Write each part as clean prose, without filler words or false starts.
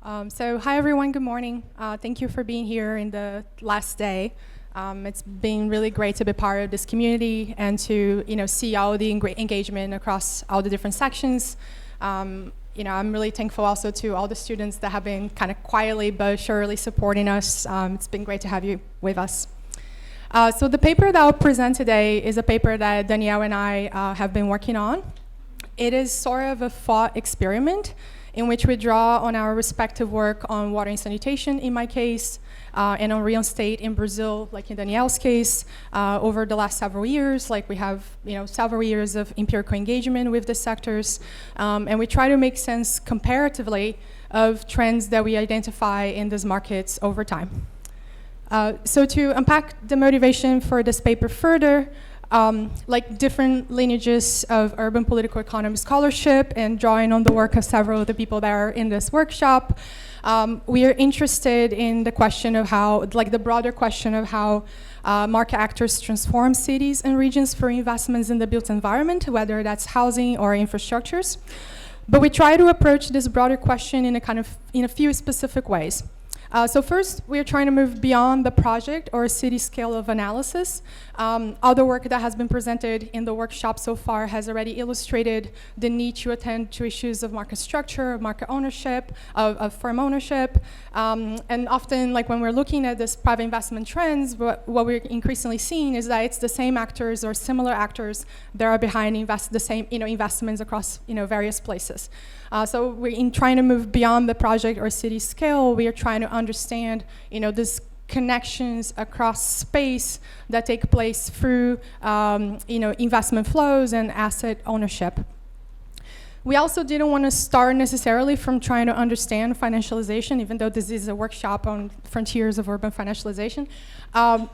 Hi everyone, good morning. Thank you for being here in the last day. It's been really great to be part of this community and to see all the engagement across all the different sections. I'm really thankful also to all the students that have been kind of quietly but surely supporting us. It's been great to have you with us. So the paper that I'll present today is a paper that Danielle and I have been working on. It is sort of a thought experiment in which we draw on our respective work on water and sanitation, in my case, and on real estate in Brazil, like in Danielle's case, over the last several years. Like we have, several years of empirical engagement with the sectors, and we try to make sense comparatively of trends that we identify in these markets over time. So to unpack the motivation for this paper further, like different lineages of urban political economy scholarship and drawing on the work of several of the people that are in this workshop, we are interested in the question of how, like the broader question of how market actors transform cities and regions for investments in the built environment, whether that's housing or infrastructures. But we try to approach this broader question in a few specific ways. So first, we're trying to move beyond the project or city scale of analysis. All the work that has been presented in the workshop so far has already illustrated the need to attend to issues of market structure, of market ownership, of firm ownership. And often, like when we're looking at this private investment trends, what we're increasingly seeing is that it's the same actors or similar actors that are behind the same investments across various places. So we're in trying to move beyond the project or city scale. We are trying to understand, these connections across space that take place through, investment flows and asset ownership. We also didn't want to start necessarily from trying to understand financialization, even though this is a workshop on frontiers of urban financialization.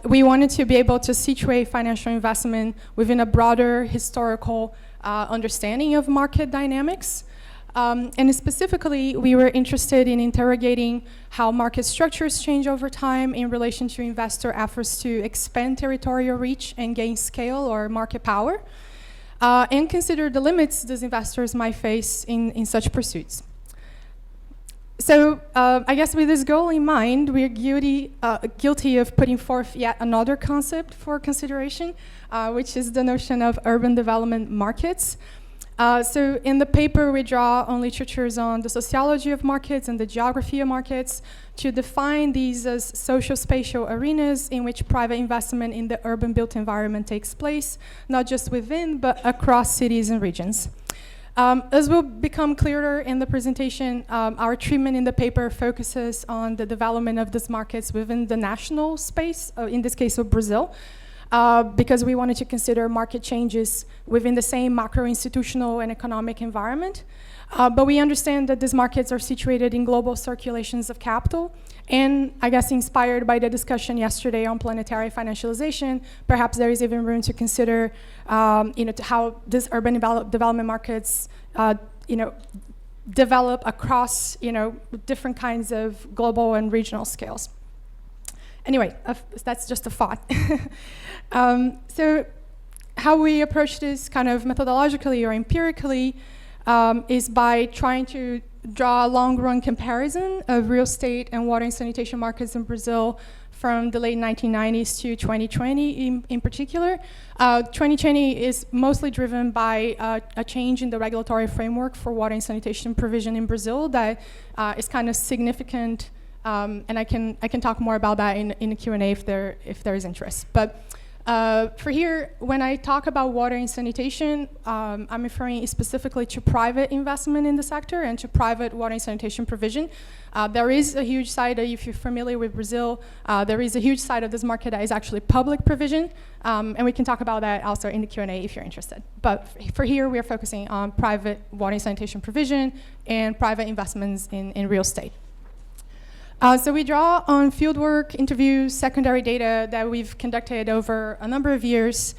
We wanted to be able to situate financial investment within a broader historical understanding of market dynamics. And specifically, we were interested in interrogating how market structures change over time in relation to investor efforts to expand territorial reach and gain scale or market power, and consider the limits these investors might face in such pursuits. So I guess with this goal in mind, we're guilty of putting forth yet another concept for consideration, which is the notion of urban development markets. So in the paper, we draw on literatures on the sociology of markets and the geography of markets to define these as social-spatial arenas in which private investment in the urban built environment takes place, not just within, but across cities and regions. As will become clearer in the presentation, our treatment in the paper focuses on the development of these markets within the national space, in this case of Brazil, because we wanted to consider market changes within the same macro-institutional and economic environment. But we understand that these markets are situated in global circulations of capital, and I guess inspired by the discussion yesterday on planetary financialization, perhaps there is even room to consider how these urban development markets develop across different kinds of global and regional scales. Anyway, that's just a thought. So how we approach this kind of methodologically or empirically is by trying to draw a long-run comparison of real estate and water and sanitation markets in Brazil from the late 1990s to 2020 in particular. 2020 is mostly driven by a change in the regulatory framework for water and sanitation provision in Brazil that is kind of significant. And I can talk more about that in the Q&A if there is interest. But for here, when I talk about water and sanitation, I'm referring specifically to private investment in the sector and to private water and sanitation provision. There is a huge side, if you're familiar with Brazil, there is a huge side of this market that is actually public provision. And we can talk about that also in the Q&A if you're interested. But for here, we are focusing on private water and sanitation provision and private investments in real estate. So we draw on fieldwork, interviews, secondary data that we've conducted over a number of years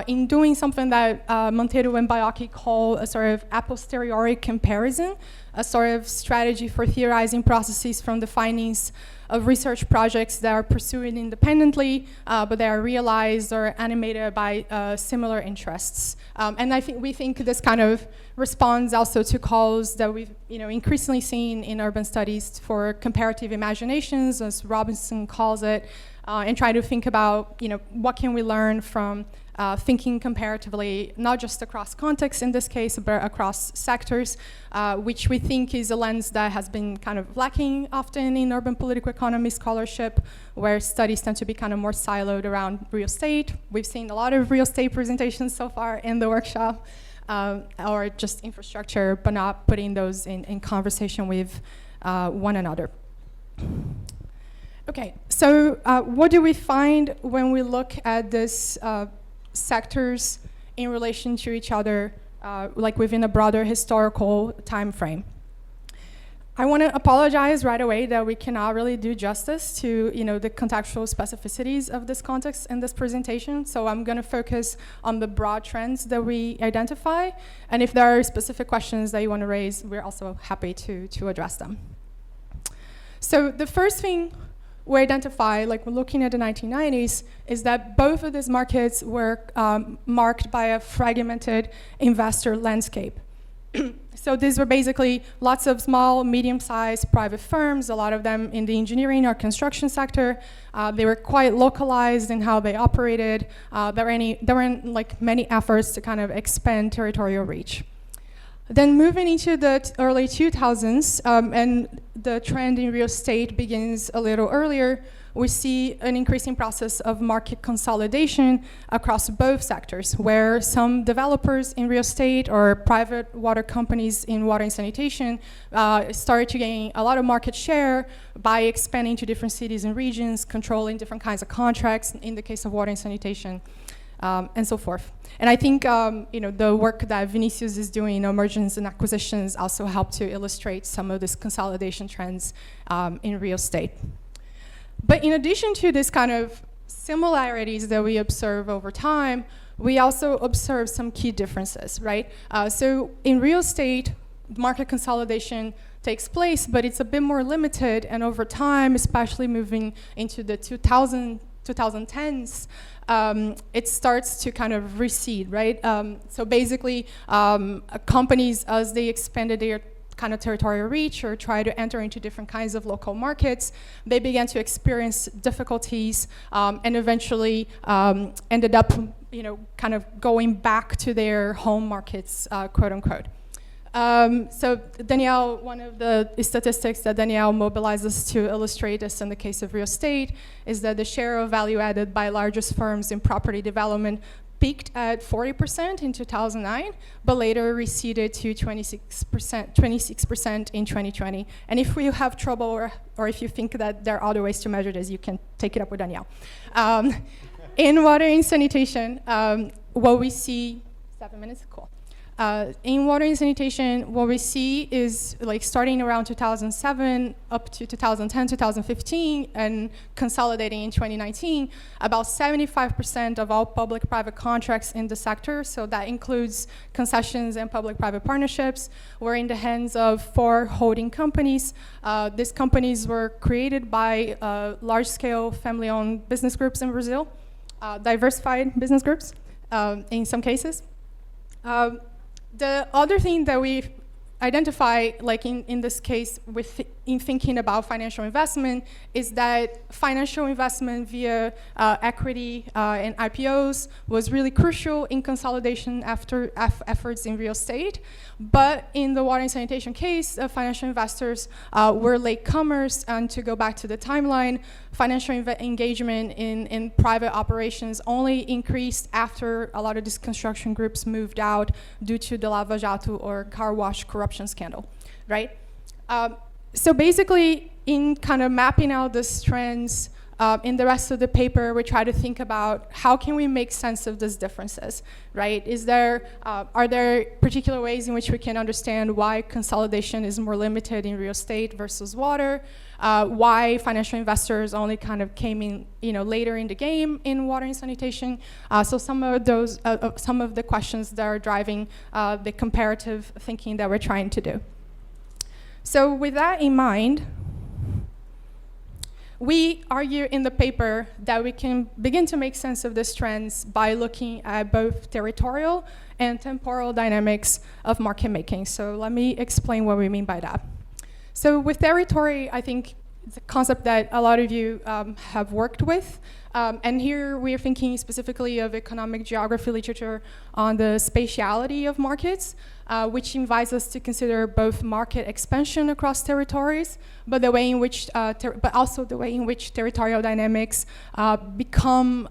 in doing something that Monteiro and Baiocchi call a sort of a posteriori comparison a sort of strategy for theorizing processes from the findings of research projects that are pursued independently, but they are realized or animated by similar interests. And we think this kind of responds also to calls that we've increasingly seen in urban studies for comparative imaginations, as Robinson calls it, and try to think about what can we learn from thinking comparatively, not just across contexts in this case, but across sectors, which we think is a lens that has been kind of lacking often in urban political economy scholarship, where studies tend to be kind of more siloed around real estate. We've seen a lot of real estate presentations so far in the workshop, or just infrastructure, but not putting those in conversation with one another. Okay, so what do we find when we look at this sectors in relation to each other, like within a broader historical time frame? I want to apologize right away that we cannot really do justice to the contextual specificities of this context in this presentation. So I'm going to focus on the broad trends that we identify, and if there are specific questions that you want to raise, we're also happy to address them. So the first thing we identify, like we're looking at the 1990s, is that both of these markets were marked by a fragmented investor landscape. So these were basically lots of small, medium-sized private firms, a lot of them in the engineering or construction sector. They were quite localized in how they operated. There weren't like many efforts to kind of expand territorial reach. Then moving into the early 2000s, and the trend in real estate begins a little earlier, we see an increasing process of market consolidation across both sectors, where some developers in real estate or private water companies in water and sanitation started to gain a lot of market share by expanding to different cities and regions, controlling different kinds of contracts in the case of water and sanitation. And so forth. And I think the work that Vinicius is doing in mergers and acquisitions also helped to illustrate some of these consolidation trends in real estate. But in addition to this kind of similarities that we observe over time, we also observe some key differences, right? So in real estate, market consolidation takes place, but it's a bit more limited, and over time, especially moving into the 2010s, it starts to kind of recede, right? So basically, companies, as they expanded their kind of territorial reach or try to enter into different kinds of local markets, they began to experience difficulties and eventually ended up, kind of going back to their home markets, quote unquote. So Danielle, one of the statistics that Danielle mobilizes to illustrate this in the case of real estate is that the share of value added by largest firms in property development peaked at 40% in 2009, but later receded to 26% in 2020. And if you have trouble or if you think that there are other ways to measure this, you can take it up with Danielle. In water and sanitation, what we see, 7 minutes, cool. In water and sanitation, what we see is like starting around 2007 up to 2010, 2015, and consolidating in 2019, about 75% of all public-private contracts in the sector, so that includes concessions and public-private partnerships, were in the hands of 4 holding companies. These companies were created by large-scale family-owned business groups in Brazil, diversified business groups in some cases. The other thing that we identify, like in this case, in thinking about financial investment, is that financial investment via equity and IPOs was really crucial in consolidation after efforts in real estate. But in the water and sanitation case, financial investors were latecomers, and to go back to the timeline, financial engagement in private operations only increased after a lot of these construction groups moved out due to the Lava Jato or car wash corruption scandal, right? So basically, in kind of mapping out these trends, in the rest of the paper, we try to think about how can we make sense of these differences, right? Are there particular ways in which we can understand why consolidation is more limited in real estate versus water? Why financial investors only kind of came in, later in the game in water and sanitation? So some of the questions that are driving the comparative thinking that we're trying to do. So with that in mind, we argue in the paper that we can begin to make sense of these trends by looking at both territorial and temporal dynamics of market making. So let me explain what we mean by that. So with territory, I think it's a concept that a lot of you have worked with. And here we are thinking specifically of economic geography literature on the spatiality of markets, which invites us to consider both market expansion across territories, but the way in which, but also the way in which territorial dynamics become,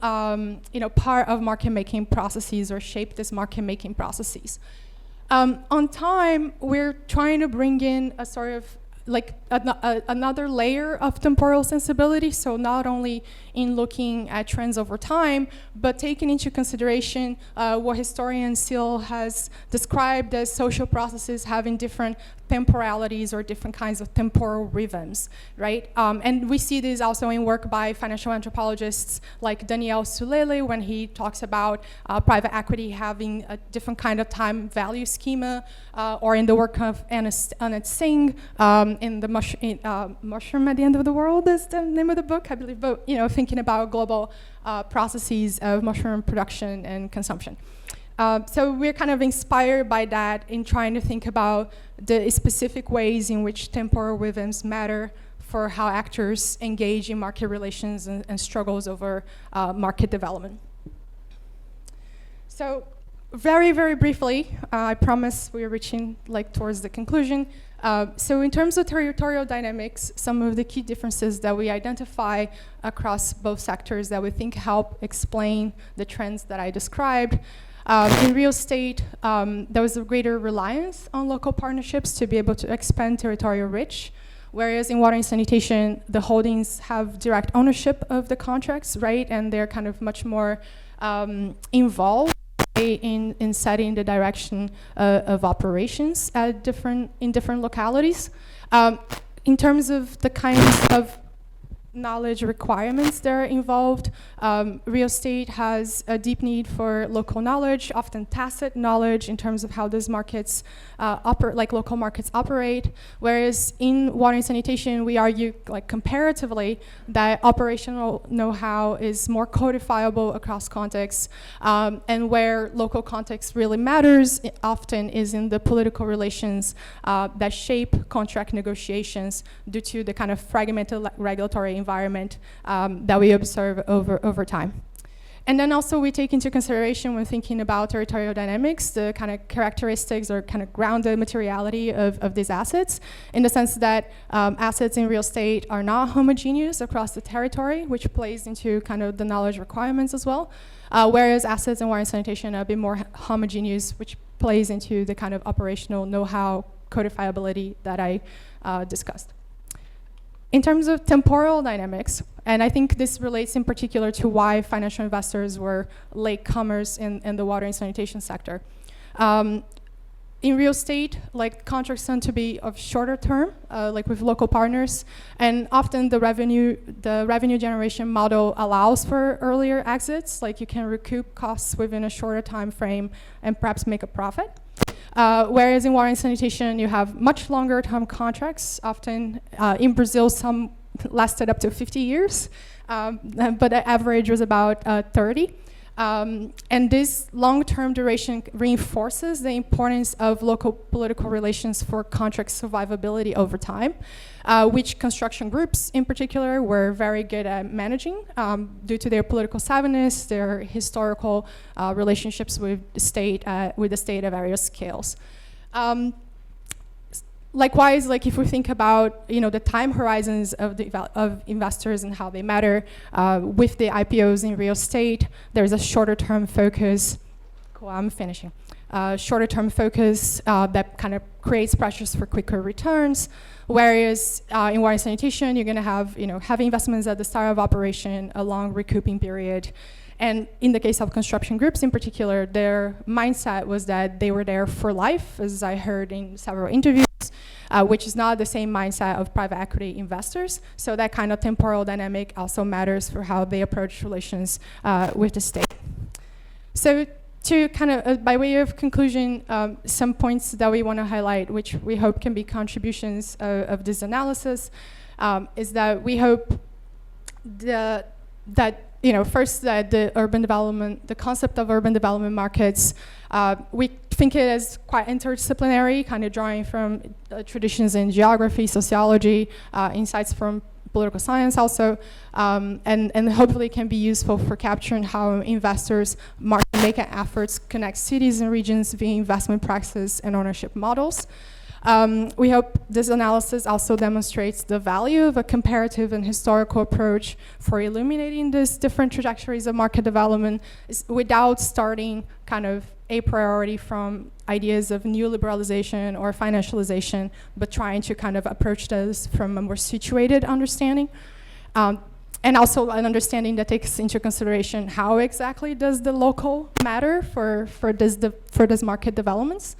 part of market-making processes or shape these market-making processes. On time, we're trying to bring in a sort of like another layer of temporal sensibility, so not only in looking at trends over time, but taking into consideration what historian Seal has described as social processes having different temporalities or different kinds of temporal rhythms, right? And we see this also in work by financial anthropologists like Daniel Sulele when he talks about private equity having a different kind of time value schema, or in the work of Anna Singh in the Mushroom at the End of the World is the name of the book, I believe, but thinking about global processes of mushroom production and consumption. So we're kind of inspired by that in trying to think about the specific ways in which temporal rhythms matter for how actors engage in market relations and struggles over market development. So very, very briefly, I promise we're reaching towards the conclusion. So in terms of territorial dynamics, some of the key differences that we identify across both sectors that we think help explain the trends that I described. In real estate, there was a greater reliance on local partnerships to be able to expand territorial reach, whereas in water and sanitation, the holdings have direct ownership of the contracts, right? And they're kind of much more involved in setting the direction of operations at in different localities. In terms of the kinds of knowledge requirements that are involved, real estate has a deep need for local knowledge, often tacit knowledge in terms of how those markets local markets operate, whereas in water and sanitation, we argue comparatively that operational know-how is more codifiable across contexts, and where local context really matters often is in the political relations that shape contract negotiations due to the kind of fragmented regulatory environment that we observe over time. And then also we take into consideration when thinking about territorial dynamics, the kind of characteristics or kind of grounded materiality of these assets, in the sense that assets in real estate are not homogeneous across the territory, which plays into kind of the knowledge requirements as well, whereas assets in water and sanitation are a bit more homogeneous, which plays into the kind of operational know-how codifiability that I discussed. In terms of temporal dynamics, and I think this relates in particular to why financial investors were latecomers in the water and sanitation sector. In real estate, contracts tend to be of shorter term, with local partners, and often the revenue generation model allows for earlier exits, you can recoup costs within a shorter time frame and perhaps make a profit. Whereas in water and sanitation, you have much longer term contracts. Often in Brazil, some lasted up to 50 years, but the average was about 30. And this long-term duration reinforces the importance of local political relations for contract survivability over time, which construction groups in particular were very good at managing due to their political savviness, their historical relationships with the state at various scales. Likewise, if we think about the time horizons of investors and how they matter, with the IPOs in real estate, there's a shorter term focus. Cool, I'm finishing. Shorter term focus that kind of creates pressures for quicker returns. Whereas in water and sanitation, you're going to have heavy investments at the start of operation, a long recouping period. And in the case of construction groups in particular, their mindset was that they were there for life, as I heard in several interviews, which is not the same mindset of private equity investors. So that kind of temporal dynamic also matters for how they approach relations with the state. So To kind of, by way of conclusion, some points that we want to highlight, which we hope can be contributions of this analysis, is that we hope that first that the urban development, the concept of urban development markets, we think it is quite interdisciplinary, kind of drawing from traditions in geography, sociology, insights from political science also, and hopefully can be useful for capturing how investors make efforts connect cities and regions via investment practices and ownership models. We hope this analysis also demonstrates the value of a comparative and historical approach for illuminating these different trajectories of market development without starting kind of a priority from ideas of new liberalization or financialization, but trying to kind of approach those from a more situated understanding. And also an understanding that takes into consideration how exactly does the local matter for this market developments.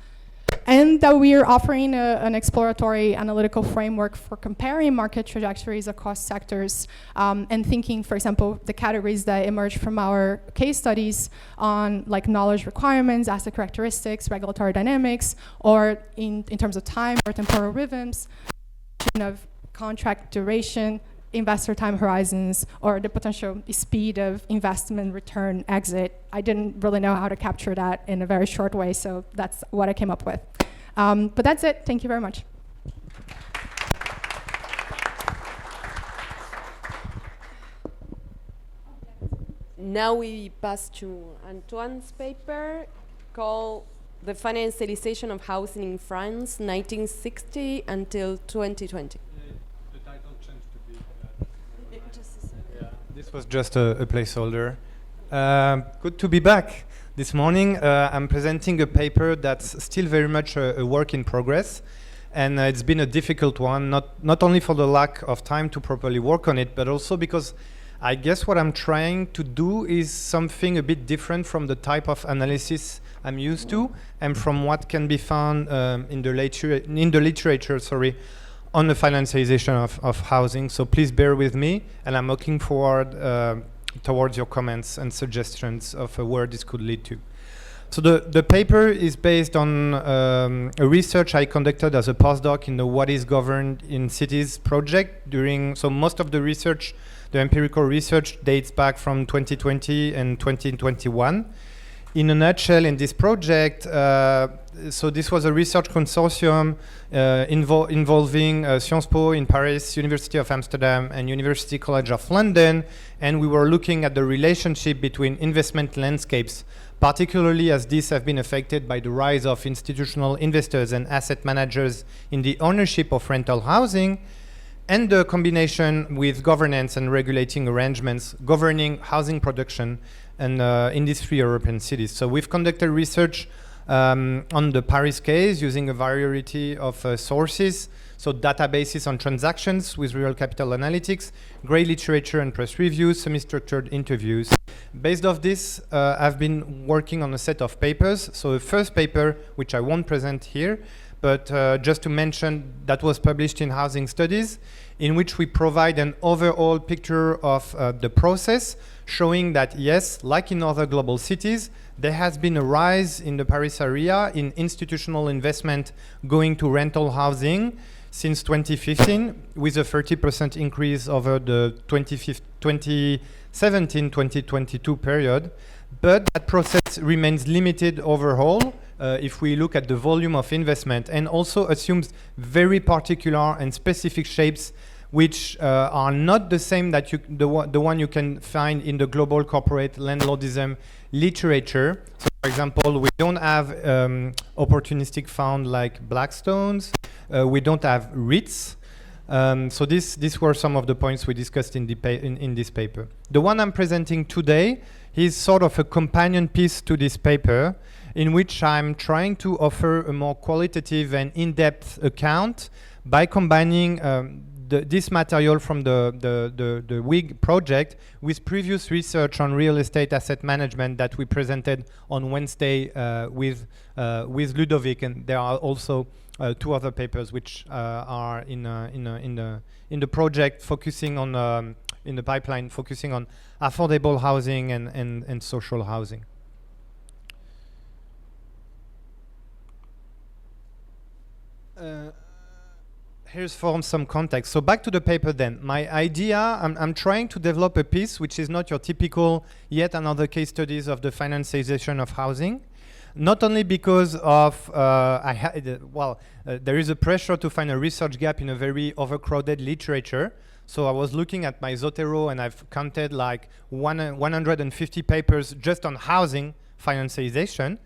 And that we are offering an exploratory analytical framework for comparing market trajectories across sectors and thinking, for example, the categories that emerge from our case studies on like knowledge requirements, asset characteristics, regulatory dynamics, or in terms of time or temporal rhythms, of contract duration, investor time horizons, or the potential speed of investment, return, exit. I didn't really know how to capture that in a very short way, so that's what I came up with. But that's it. Thank you very much. Now we pass to Antoine's paper called The Financiarization of Housing in France, 1960 until 2020. This was just a placeholder. Good to be back this morning. I'm presenting a paper that's still very much a work in progress, and it's been a difficult one, not only for the lack of time to properly work on it, but also because I guess what I'm trying to do is something a bit different from the type of analysis I'm used to, and from what can be found in the literature, on the financialization of housing. So please bear with me, and I'm looking forward towards your comments and suggestions of where this could lead to. So the paper is based on a research I conducted as a postdoc in the What is Governed in Cities project so most of the research, the empirical research, dates back from 2020 and 2021. In a nutshell, in this project, so this was a research consortium involving Sciences Po in Paris, University of Amsterdam, and University College of London, and we were looking at the relationship between investment landscapes, particularly as these have been affected by the rise of institutional investors and asset managers in the ownership of rental housing, and the combination with governance and regulating arrangements governing housing production and in these 3 European cities. So we've conducted research on the Paris case using a variety of sources, so databases on transactions with real capital analytics, grey literature and press reviews, semi-structured interviews. Based off this, I've been working on a set of papers. So the first paper, which I won't present here, but just to mention, that was published in Housing Studies, in which we provide an overall picture of the process, showing that yes, like in other global cities, there has been a rise in the Paris area in institutional investment going to rental housing since 2015, with a 30% increase over the 2017-2022 period. But that process remains limited overall if we look at the volume of investment, and also assumes very particular and specific shapes which are not the same that the one you can find in the global corporate landlordism literature. So, for example, we don't have opportunistic fund like Blackstone's. We don't have REITs. So these were some of the points we discussed in this paper. The one I'm presenting today is sort of a companion piece to this paper, in which I'm trying to offer a more qualitative and in-depth account by combining this material from the WIG project with previous research on real estate asset management that we presented on Wednesday with Ludovic, and there are also 2 other papers which are in the project focusing on in the pipeline, focusing on affordable housing and social housing. Here's for some context. So back to the paper then. My idea, I'm trying to develop a piece which is not your typical yet another case studies of the financialization of housing. Not only because of, there is a pressure to find a research gap in a very overcrowded literature. So I was looking at my Zotero and I've counted like 150 papers just on housing financialization.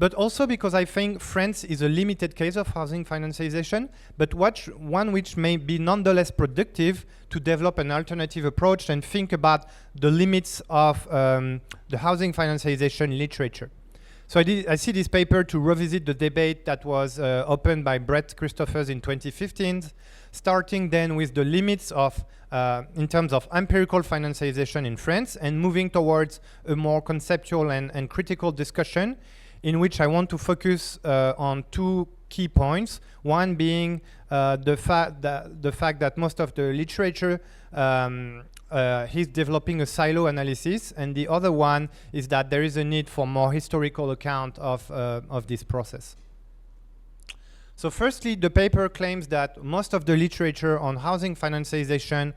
But also because I think France is a limited case of housing financialization, but one which may be nonetheless productive to develop an alternative approach and think about the limits of the housing financialization literature. So I see this paper to revisit the debate that was opened by Brett Christophers in 2015, starting then with the limits of, in terms of empirical financialization in France, and moving towards a more conceptual and critical discussion in which I want to focus on two key points. One being the fact that most of the literature is developing a silo analysis, and the other one is that there is a need for more historical account of this process. So firstly, the paper claims that most of the literature on housing financialization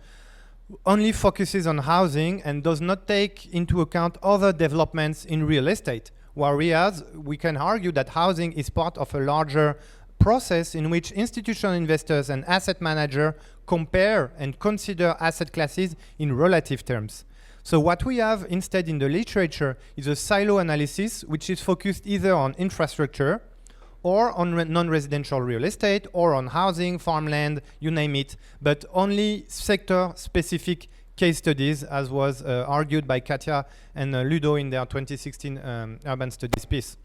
only focuses on housing and does not take into account other developments in real estate. Whereas we can argue that housing is part of a larger process in which institutional investors and asset managers compare and consider asset classes in relative terms. So what we have instead in the literature is a silo analysis which is focused either on infrastructure or on non-residential real estate or on housing, farmland, you name it, but only sector-specific case studies, as was argued by Katia and Ludo in their 2016 urban studies piece.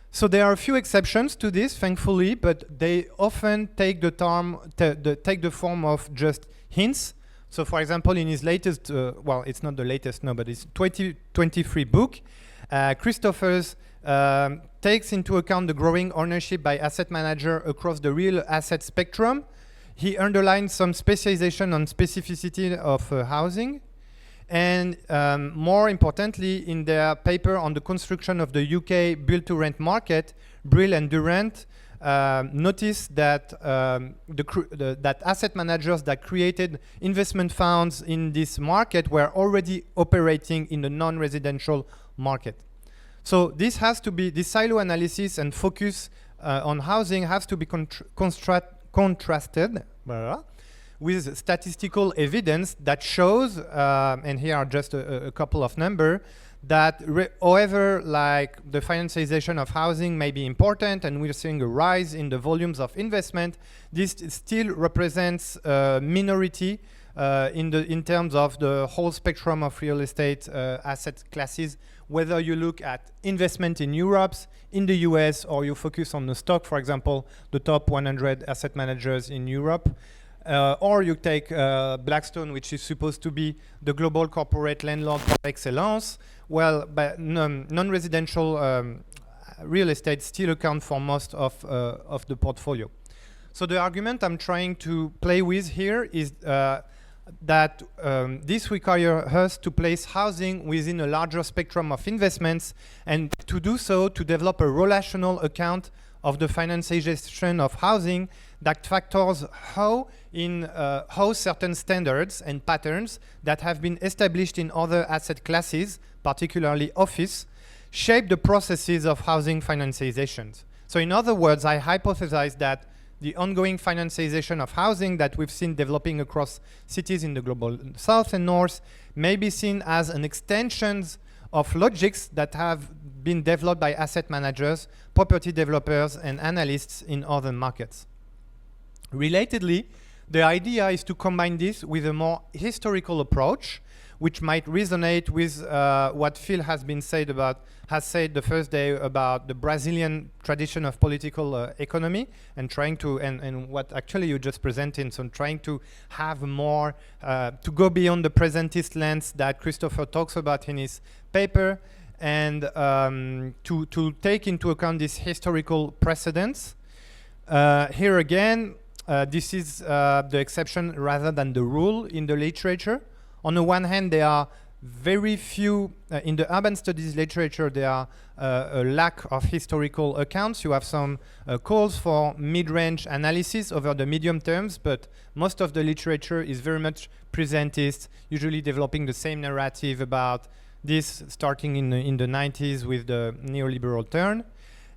So there are a few exceptions to this, thankfully, but they often take the form of just hints. So for example, in his latest, well, it's not the latest, no, but it's 2023 book, Christophers takes into account the growing ownership by asset manager across the real asset spectrum. He underlines some specialization on specificity of housing. And more importantly, in their paper on the construction of the UK build-to-rent market, Brill and Durant noticed that that asset managers that created investment funds in this market were already operating in the non-residential market. So this has to be, this silo analysis and focus on housing has to be contrasted with statistical evidence that shows, and here are just a couple of numbers, that however, like the financialization of housing may be important and we're seeing a rise in the volumes of investment, this still represents a minority in terms of the whole spectrum of real estate asset classes, whether you look at investment in Europe, in the US, or you focus on the stock, for example, the top 100 asset managers in Europe, or you take Blackstone, which is supposed to be the global corporate landlord par excellence. Well, but non-residential real estate still account for most of the portfolio. So the argument I'm trying to play with here is that this requires us to place housing within a larger spectrum of investments, and to do so to develop a relational account of the financialization of housing that factors how certain standards and patterns that have been established in other asset classes, particularly office, shape the processes of housing financialization. So in other words, I hypothesize that the ongoing financialization of housing that we've seen developing across cities in the global south and north may be seen as an extension of logics that have been developed by asset managers, property developers, and analysts in other markets. Relatedly, the idea is to combine this with a more historical approach, which might resonate with what Phil has said the first day about the Brazilian tradition of political economy, and trying to, and what actually you just presented, so trying to have more, to go beyond the presentist lens that Christopher talks about in his paper, and to take into account this historical precedents. Here again, this is the exception rather than the rule in the literature. On the one hand, there are very few, in the urban studies literature, there are a lack of historical accounts. You have some calls for mid-range analysis over the medium terms, but most of the literature is very much presentist, usually developing the same narrative about this starting in the 90s with the neoliberal turn.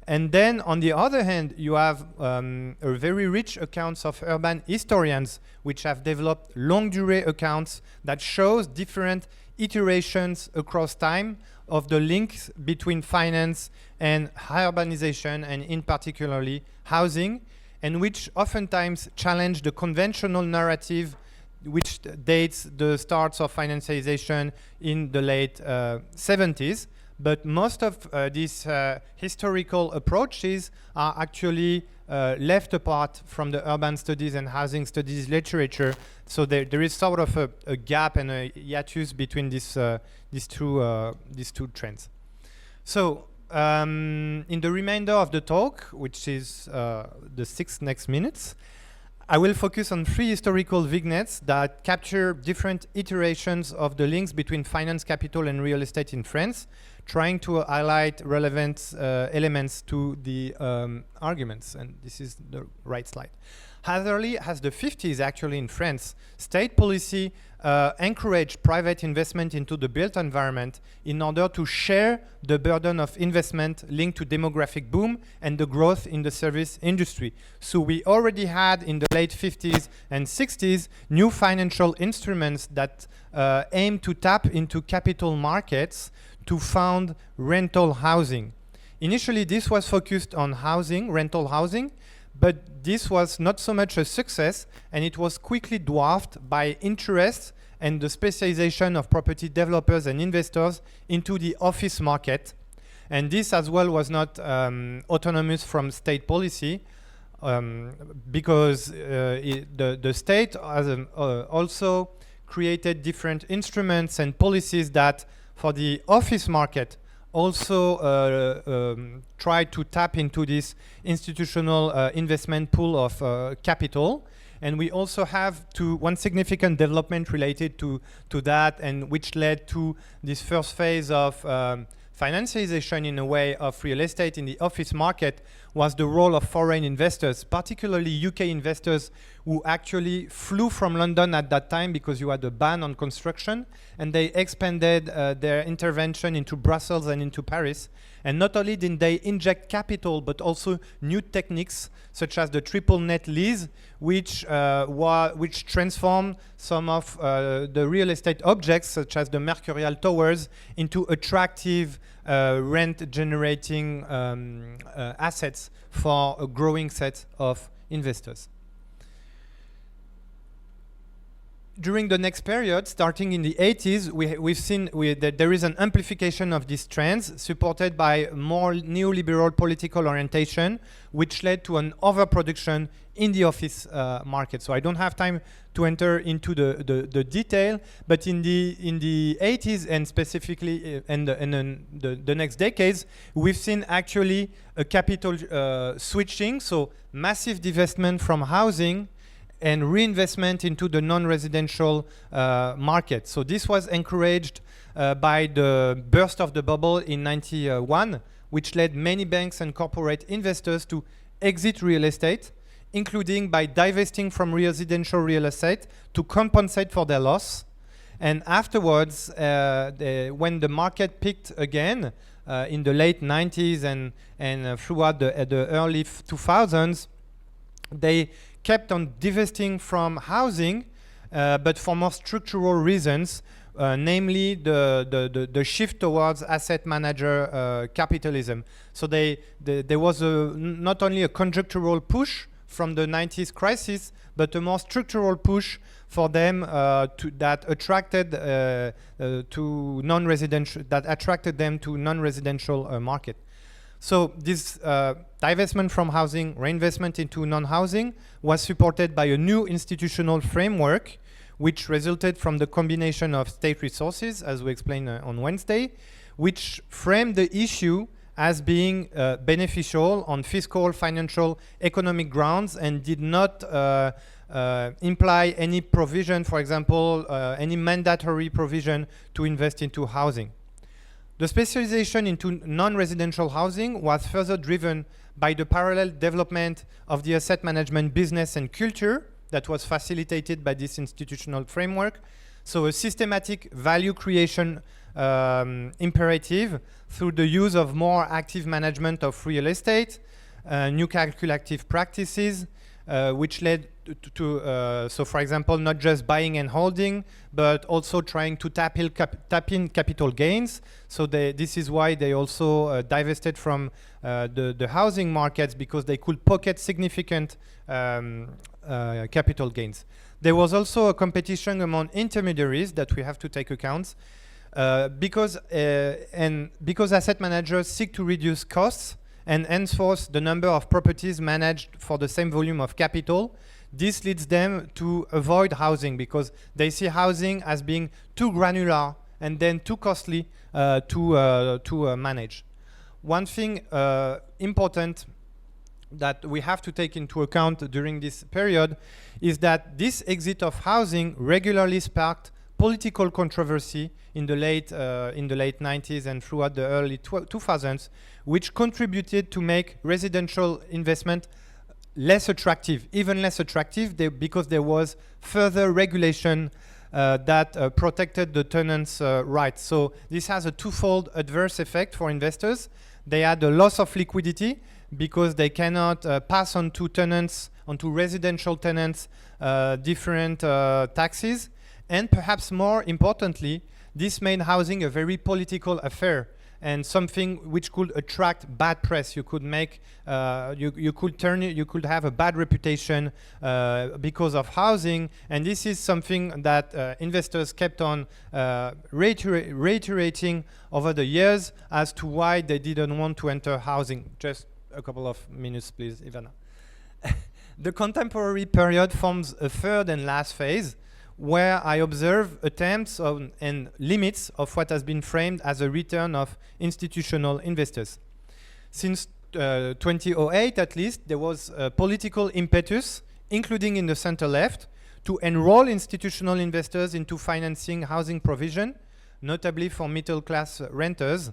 And then, on the other hand, you have a very rich accounts of urban historians, which have developed longue durée accounts that shows different iterations across time of the links between finance and urbanization, and in particularly housing, and which oftentimes challenge the conventional narrative which dates the starts of financialization in the late 70s. But most of these historical approaches are actually left apart from the urban studies and housing studies literature. So there is sort of a gap and a hiatus between these two trends. So in the remainder of the talk, which is the 6 next minutes, I will focus on 3 historical vignettes that capture different iterations of the links between finance, capital, and real estate in France, trying to highlight relevant elements to the arguments. And this is the right slide. As early as the 50s, actually, in France, state policy encouraged private investment into the built environment in order to share the burden of investment linked to demographic boom and the growth in the service industry. So we already had in the late 50s and 60s new financial instruments that aim to tap into capital markets to fund rental housing. Initially, this was focused on housing, rental housing, but this was not so much a success, and it was quickly dwarfed by interest and the specialization of property developers and investors into the office market. And this as well was not autonomous from state policy, because the state has also created different instruments and policies that for the office market also try to tap into this institutional investment pool of capital. And we also have one significant development related to that, and which led to this first phase of financialization in a way of real estate in the office market, was the role of foreign investors, particularly UK investors who actually flew from London at that time because you had a ban on construction, and they expanded their intervention into Brussels and into Paris. And not only did they inject capital, but also new techniques such as the triple net lease, which transformed some of the real estate objects, such as the Mercurial Towers, into attractive rent-generating assets for a growing set of investors. During the next period, starting in the 80s, we've seen that there is an amplification of these trends supported by more neoliberal political orientation, which led to an overproduction in the office market. So I don't have time to enter into the detail, but in the 80s and specifically in the next decades, we've seen actually a capital switching, so massive divestment from housing and reinvestment into the non-residential market. So this was encouraged by the burst of the bubble in 91, which led many banks and corporate investors to exit real estate, including by divesting from residential real estate to compensate for their loss. And afterwards, when the market peaked again in the late 90s and throughout the early 2000s, they kept on divesting from housing, but for more structural reasons, namely the shift towards asset manager capitalism. So there was not only a conjunctural push from the 90s crisis, but a more structural push for them that attracted to non-residential, that attracted them to non-residential market. So this divestment from housing, reinvestment into non-housing, was supported by a new institutional framework, which resulted from the combination of state resources, as we explained on Wednesday, which framed the issue as being beneficial on fiscal, financial, economic grounds, and did not imply any provision, for example, any mandatory provision to invest into housing. The specialization into non-residential housing was further driven by the parallel development of the asset management business and culture that was facilitated by this institutional framework. So a systematic value creation imperative through the use of more active management of real estate, new calculative practices, which led to so for example, not just buying and holding, but also trying to tap in capital gains. So this is why they also divested from the housing markets, because they could pocket significant capital gains. There was also a competition among intermediaries that we have to take account, because asset managers seek to reduce costs and enforce the number of properties managed for the same volume of capital. This leads them to avoid housing because they see housing as being too granular and then too costly to manage. One thing important that we have to take into account during this period is that this exit of housing regularly sparked political controversy in the late 90s and throughout the early 2000s, which contributed to make residential investment less attractive, even less attractive, because there was further regulation that protected the tenants' rights. So this has a twofold adverse effect for investors. They had a loss of liquidity because they cannot pass on to tenants, onto residential tenants, different taxes. And perhaps more importantly, this made housing a very political affair and something which could attract bad press. You could make, you could have a bad reputation because of housing, and this is something that investors kept on reiterating over the years as to why they didn't want to enter housing. Just a couple of minutes, please, Ivana. The contemporary period forms a third and last phase, where I observe attempts on and limits of what has been framed as a return of institutional investors. Since 2008 at least, there was a political impetus, including in the center left, to enroll institutional investors into financing housing provision, notably for middle class renters.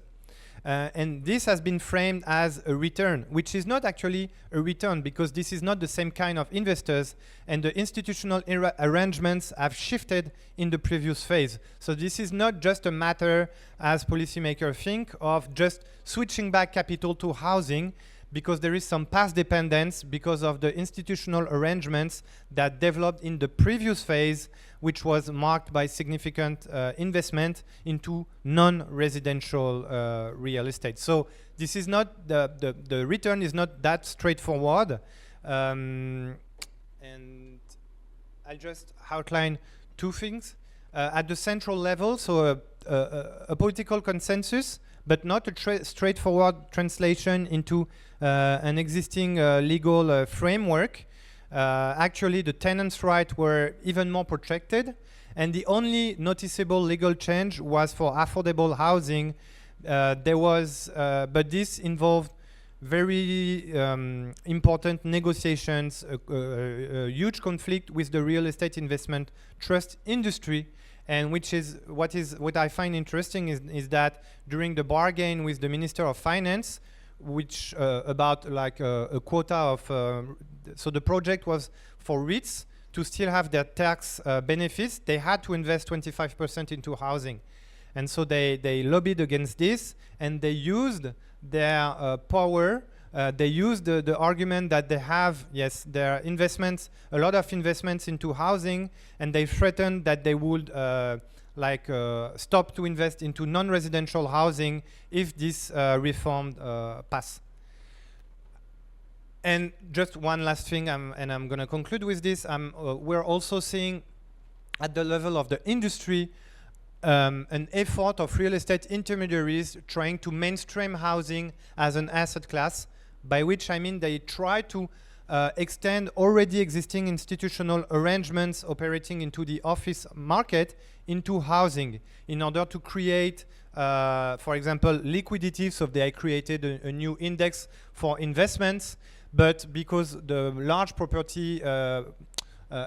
And this has been framed as a return, which is not actually a return, because this is not the same kind of investors, and the institutional arrangements have shifted in the previous phase. So this is not just a matter, as policymakers think, of just switching back capital to housing, because there is some past dependence because of the institutional arrangements that developed in the previous phase, which was marked by significant investment into non-residential real estate. So this is not, the return is not that straightforward. And I'll just outline two things. At the central level, so a political consensus, but not a straightforward translation into an existing legal framework. Actually, the tenants' rights were even more protected, and the only noticeable legal change was for affordable housing. There was, but this involved very important negotiations, a huge conflict with the real estate investment trust industry. And what I find interesting is that during the bargain with the Minister of Finance, which about like a quota of, so the project was for REITs to still have their tax benefits, they had to invest 25% into housing. And so they lobbied against this, and they used their power. They used the argument that they have, yes, their investments, a lot of investments into housing, and they threatened that they would stop to invest into non-residential housing if this reform pass. And just one last thing, and I'm going to conclude with this. We're also seeing at the level of the industry an effort of real estate intermediaries trying to mainstream housing as an asset class, by which I mean they try to extend already existing institutional arrangements operating into the office market into housing in order to create, for example, liquidity. So they created a new index for investments, but because the large property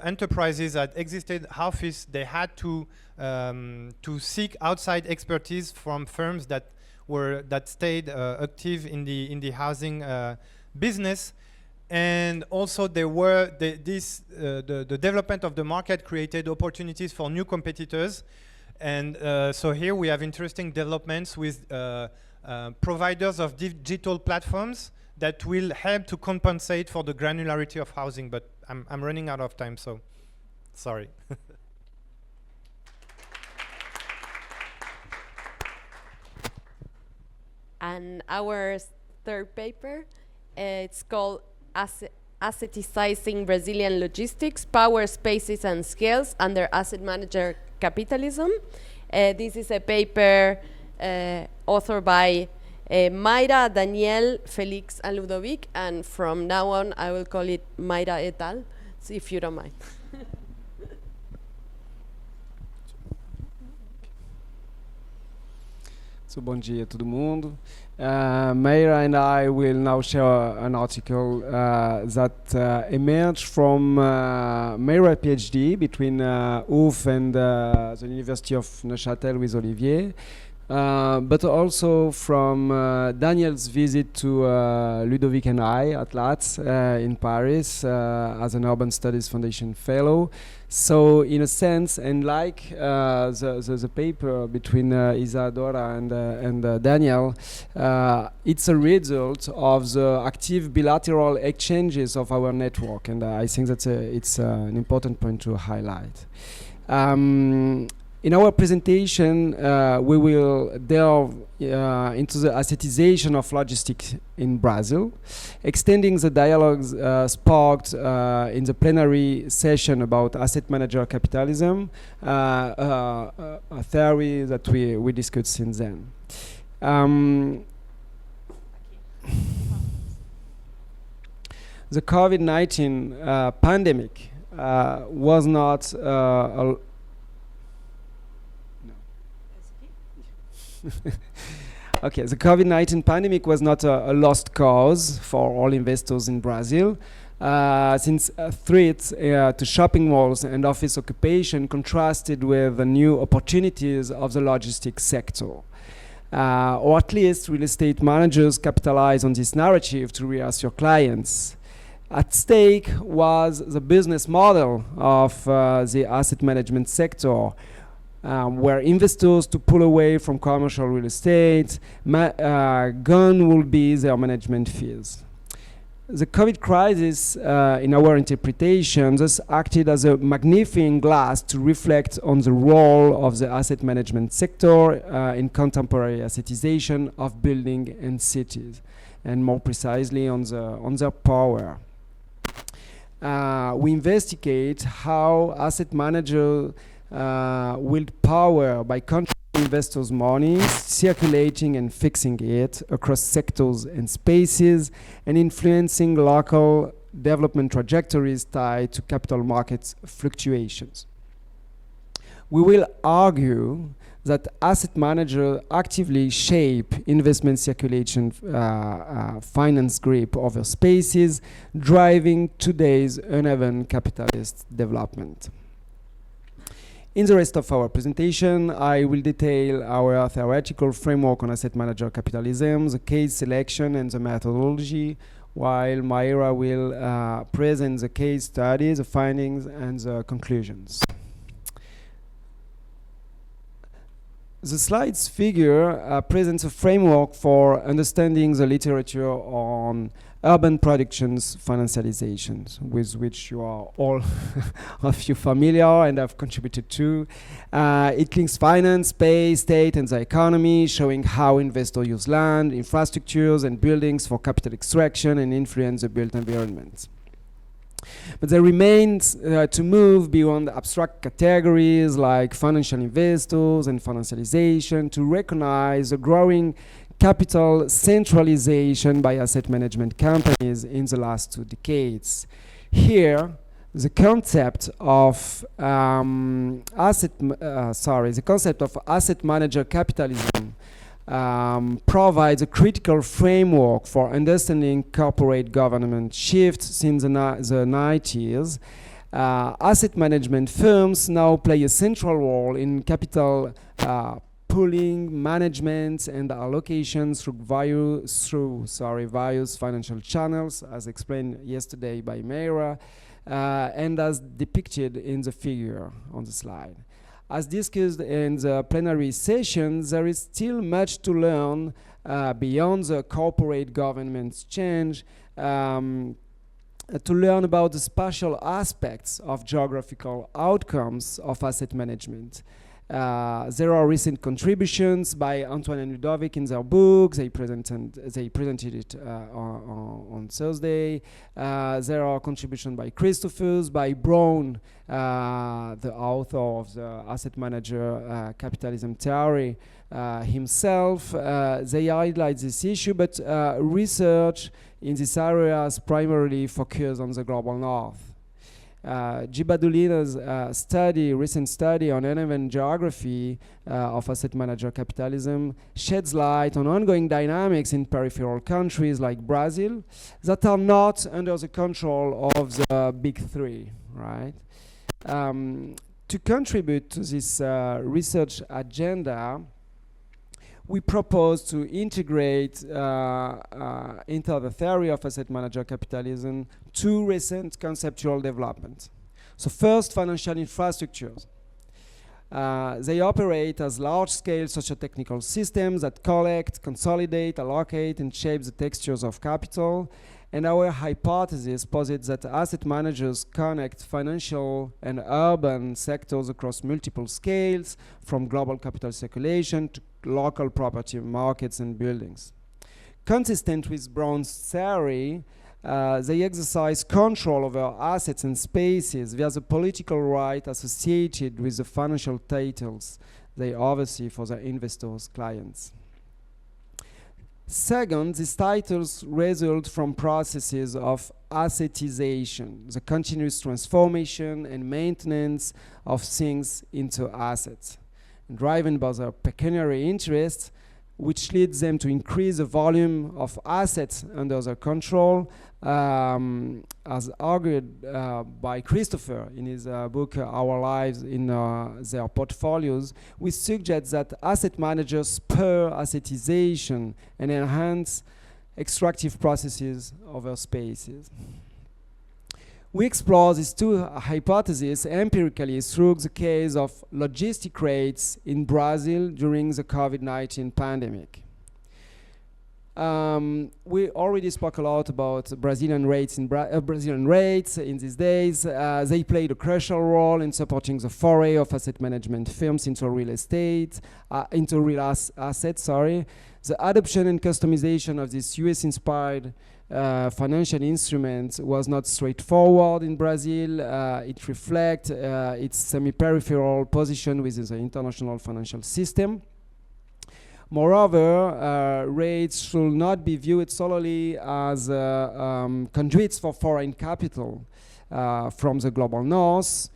enterprises that existed office, they had to seek outside expertise from firms that stayed active in the housing business. And also there were the development of the market created opportunities for new competitors. And so here we have interesting developments with providers of digital platforms that will help to compensate for the granularity of housing. But I'm running out of time, so sorry. And our third paper, it's called Assetizing Brazilian Logistics, Power, Spaces and Scales Under Asset Manager Capitalism. This is a paper authored by Mayra, Daniel, Félix and Ludovic, and from now on I will call it Mayra et al, so if you don't mind. So, bom dia todo mundo. Mayra and I will now share an article that emerged from Mayra PhD between UF and the University of Neuchâtel with Olivier, but also from Daniel's visit to Ludovic and I at LATTS in Paris as an Urban Studies Foundation Fellow. So in a sense, and like the paper between Isadora and Daniel, it's a result of the active bilateral exchanges of our network, and I think that it's an important point to highlight. In our presentation, we will delve into the assetization of logistics in Brazil, extending the dialogues sparked in the plenary session about asset manager capitalism, a theory that we discussed since then. The COVID-19 pandemic was not Okay, the COVID-19 pandemic was not a lost cause for all investors in Brazil, since threats to shopping malls and office occupation contrasted with the new opportunities of the logistics sector. Or at least real estate managers capitalize on this narrative to reassure clients. At stake was the business model of the asset management sector, where investors to pull away from commercial real estate, gone will be their management fees. The COVID crisis, in our interpretation, thus acted as a magnifying glass to reflect on the role of the asset management sector in contemporary assetization of buildings and cities, and more precisely on their power. We investigate how asset managers wield power by controlling investors' money, circulating and fixing it across sectors and spaces, and influencing local development trajectories tied to capital markets fluctuations. We will argue that asset managers actively shape investment circulation finance grip over spaces, driving today's uneven capitalist development. In the rest of our presentation, I will detail our theoretical framework on asset manager capitalism, the case selection and the methodology, while Mayra will present the case study, the findings and the conclusions. The slides figure presents a framework for understanding the literature on urban productions financializations, with which you are all of you familiar and have contributed to. It links finance, space, state, and the economy, showing how investors use land, infrastructures, and buildings for capital extraction and influence the built environment. But there remains to move beyond abstract categories like financial investors and financialization to recognize the growing capital centralization by asset management companies in the last 2 decades. Here, the concept of asset manager capitalism provides a critical framework for understanding corporate government shifts since the 90s Asset management firms now play a central role in capital pooling, management, and allocation through various financial channels, as explained yesterday by Mayra, and as depicted in the figure on the slide. As discussed in the plenary session, there is still much to learn beyond the corporate governance change, to learn about the spatial aspects of geographical outcomes of asset management. There are recent contributions by Antoine and Ludovic in their book. They presented it on Thursday. There are contributions by Christophers, by Brown, the author of the asset manager capitalism theory himself. They highlight this issue, but research in this area is primarily focused on the global north. Gibadulina's recent study on uneven geography of asset manager capitalism sheds light on ongoing dynamics in peripheral countries like Brazil that are not under the control of the big three, right? To contribute to this research agenda, we propose to integrate into the theory of asset manager capitalism two recent conceptual developments. So first, financial infrastructures. They operate as large-scale socio-technical systems that collect, consolidate, allocate, and shape the textures of capital. And our hypothesis posits that asset managers connect financial and urban sectors across multiple scales, from global capital circulation to local property markets and buildings. Consistent with Brown's theory, they exercise control over assets and spaces via the political right associated with the financial titles they oversee for their investors' clients. Second, these titles result from processes of assetization, the continuous transformation and maintenance of things into assets, driven by their pecuniary interests, which leads them to increase the volume of assets under their control, as argued by Christopher in his book Our Lives in Their Portfolios. We suggest that asset managers spur assetization and enhance extractive processes over spaces. We explore these two hypotheses empirically through the case of logistic rates in Brazil during the COVID-19 pandemic. We already spoke a lot about Brazilian rates in these days. They played a crucial role in supporting the foray of asset management firms into real assets. The adoption and customization of this US-inspired financial instrument was not straightforward in Brazil. It reflects its semi-peripheral position within the international financial system. Moreover, rates should not be viewed solely as conduits for foreign capital from the global north.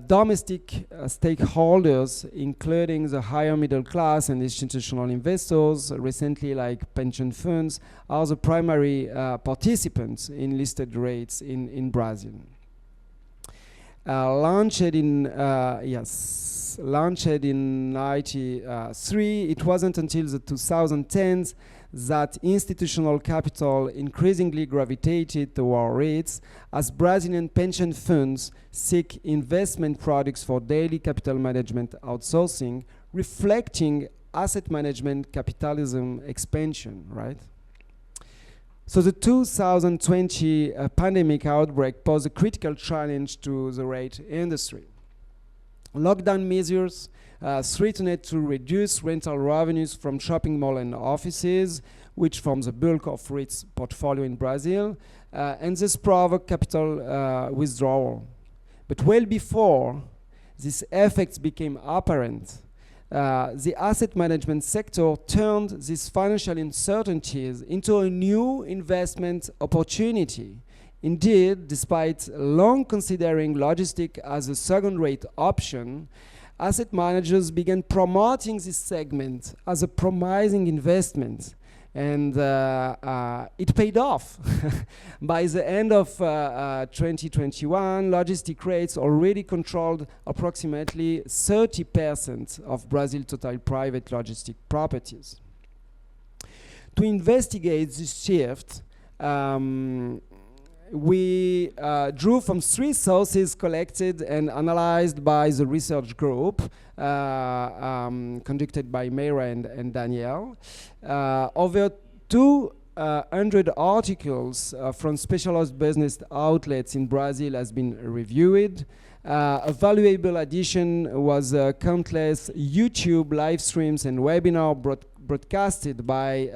Domestic stakeholders, including the higher middle class and institutional investors, recently like pension funds, are the primary participants in listed rates in Brazil. Launched in 1993, it wasn't until the 2010s that institutional capital increasingly gravitated toward REITs as Brazilian pension funds seek investment products for daily capital management outsourcing, reflecting asset management capitalism expansion, right? So the 2020 pandemic outbreak posed a critical challenge to the REIT industry. Lockdown measures threatened to reduce rental revenues from shopping malls and offices, which form the bulk of REIT's portfolio in Brazil, and this provoked capital withdrawal. But well before these effects became apparent, the asset management sector turned these financial uncertainties into a new investment opportunity. Indeed, despite long considering logistics as a second-rate option, asset managers began promoting this segment as a promising investment, And it paid off. By the end of 2021, logistic rates already controlled approximately 30% of Brazil's total private logistic properties. To investigate this shift, we drew from 3 sources collected and analyzed by the research group conducted by Mayra and Danielle. Over 200 articles from specialized business outlets in Brazil has been reviewed. A valuable addition was countless YouTube live streams and webinar broadcasted by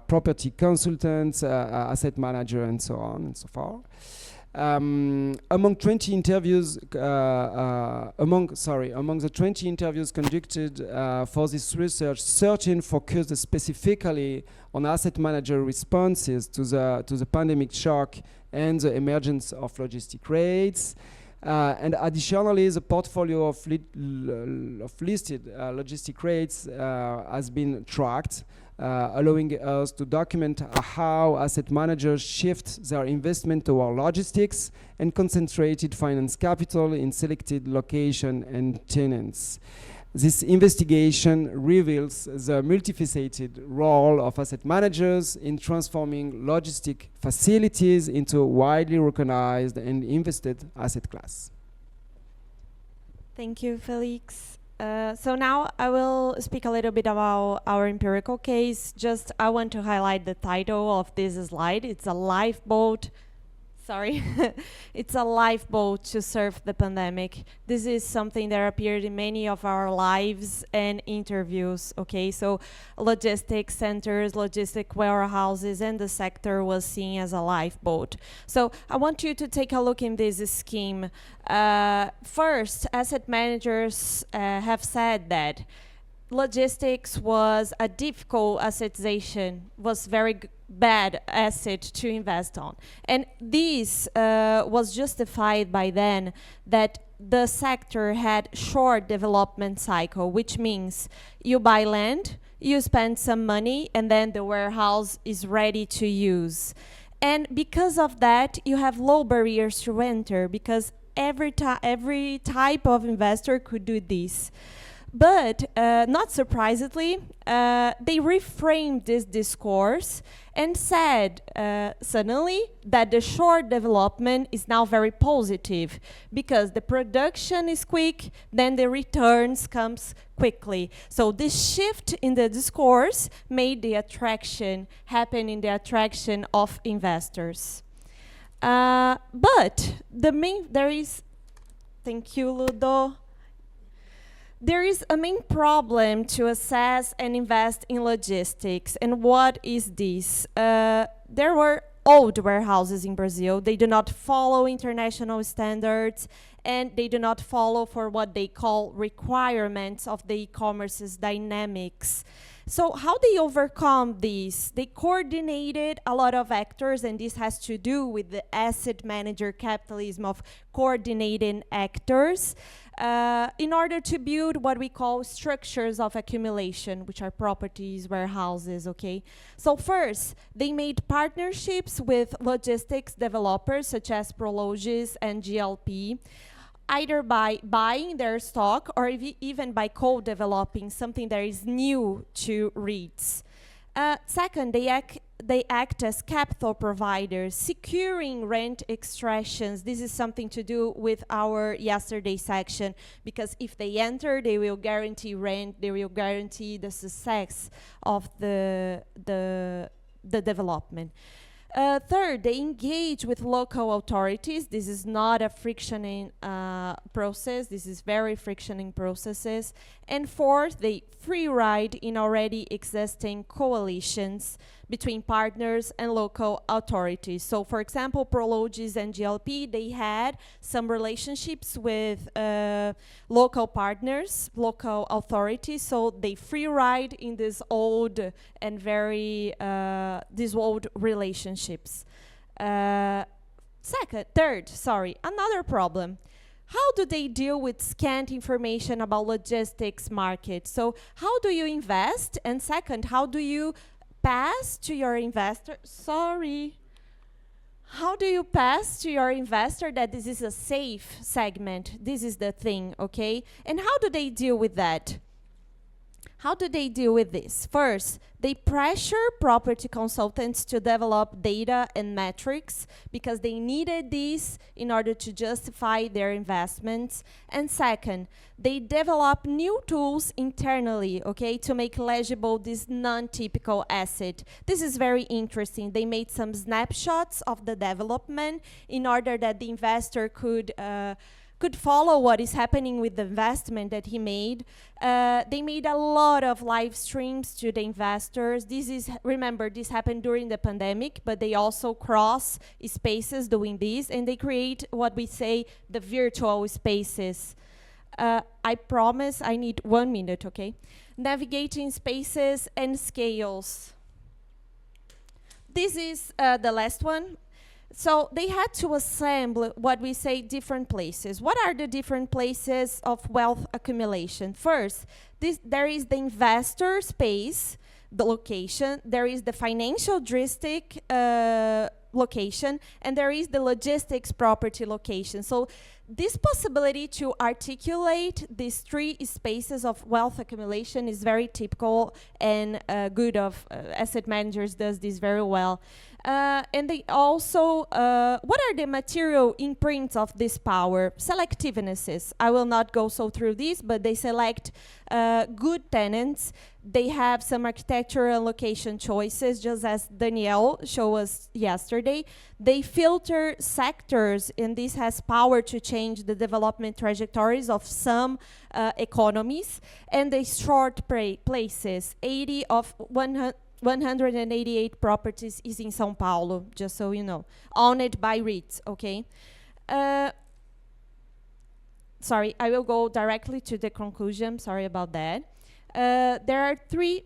property consultants, asset manager, and so on and so forth. Among the 20 interviews conducted for this research, 13 focused specifically on asset manager responses to the pandemic shock and the emergence of logistic rates. And additionally, the portfolio of listed logistic rates has been tracked, allowing us to document how asset managers shift their investment toward logistics and concentrated finance capital in selected location and tenants. This investigation reveals the multifaceted role of asset managers in transforming logistic facilities into a widely recognized and invested asset class. Thank you, Félix. So now I will speak a little bit about our empirical case. Just I want to highlight the title of this slide. It's a lifeboat. Sorry, it's a lifeboat to surf the pandemic. This is something that appeared in many of our lives and interviews, okay? So logistics centers, logistic warehouses, and the sector was seen as a lifeboat. So I want you to take a look in this scheme. First, asset managers have said that logistics was a difficult assetization, was very bad asset to invest on. And this was justified by then that the sector had short development cycle, which means you buy land, you spend some money, and then the warehouse is ready to use. And because of that, you have low barriers to enter, because every type of investor could do this. But not surprisingly, they reframed this discourse and said suddenly that the short development is now very positive because the production is quick, then the returns comes quickly. So this shift in the discourse made the attraction happen in the attraction of investors. But there is, thank you, Ludo. There is a main problem to assess and invest in logistics. And what is this? There were old warehouses in Brazil. They do not follow international standards, and they do not follow for what they call requirements of the e-commerce's dynamics. So how they overcome this? They coordinated a lot of actors, and this has to do with the asset manager capitalism of coordinating actors in order to build what we call structures of accumulation, which are properties, warehouses, okay? So first, they made partnerships with logistics developers such as Prologis and GLP, either by buying their stock or even by co-developing something that is new to REITs. Second, they act as capital providers, securing rent extractions. This is something to do with our yesterday section, because if they enter, they will guarantee rent, they will guarantee the success of the development. Third, they engage with local authorities. This is not a frictioning process. This is very frictioning processes. And fourth, they free ride in already existing coalitions between partners and local authorities. So, for example, Prologis and GLP, they had some relationships with local partners, local authorities, so they free ride in this old and very, these old relationships. Third, another problem. How do they deal with scant information about logistics market? So how do you invest? And second, how do you pass to your investor, how do you pass to your investor that this is a safe segment? This is the thing, okay? And how do they deal with that? How do they deal with this? First, they pressure property consultants to develop data and metrics because they needed this in order to justify their investments. And second, they develop new tools internally, okay, to make legible this non-typical asset. This is very interesting. They made some snapshots of the development in order that the investor could follow what is happening with the investment that he made. They made a lot of live streams to the investors. Remember, this happened during the pandemic, but they also cross spaces doing this, and they create what we say the virtual spaces. I promise I need 1 minute, okay? Navigating spaces and scales. This is the last one. So they had to assemble what we say different places. What are the different places of wealth accumulation? First, there is the investor space, the location. There is the financial district location, and there is the logistics property location. So this possibility to articulate these three spaces of wealth accumulation is very typical and good of asset managers does this very well. And they also, what are the material imprints of this power? Selectivenesses. I will not go so through this, but they select good tenants. They have some architectural and location choices, just as Danielle showed us yesterday. They filter sectors, and this has power to change the development trajectories of some economies. And they sort places. 80 of 188 properties is in São Paulo, just so you know, owned by REITs, okay? Sorry, I will go directly to the conclusion, sorry about that. There are three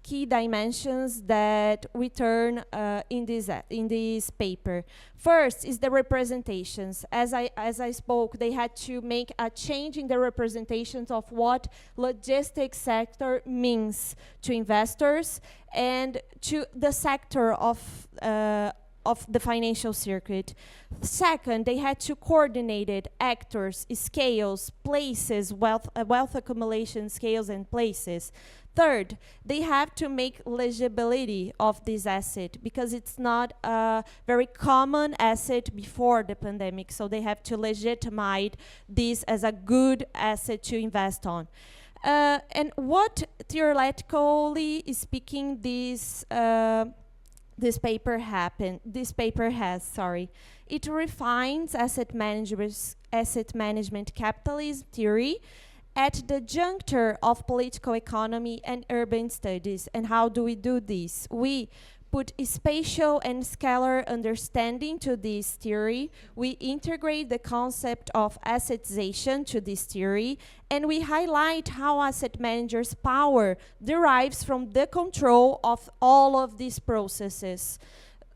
key dimensions that we turn in this paper. First is the representations. As I spoke, they had to make a change in the representations of what logistics sector means to investors and to the sector of the financial circuit. Second, they had to coordinate actors, scales, places, wealth accumulation scales and places. Third, they have to make legibility of this asset because it's not a very common asset before the pandemic, so they have to legitimize this as a good asset to invest on. And what theoretically speaking this paper has, it refines asset management capitalism theory at the juncture of political economy and urban studies. And how do we do this? We put spatial and scalar understanding to this theory. We integrate the concept of assetization to this theory, and we highlight how asset managers' power derives from the control of all of these processes.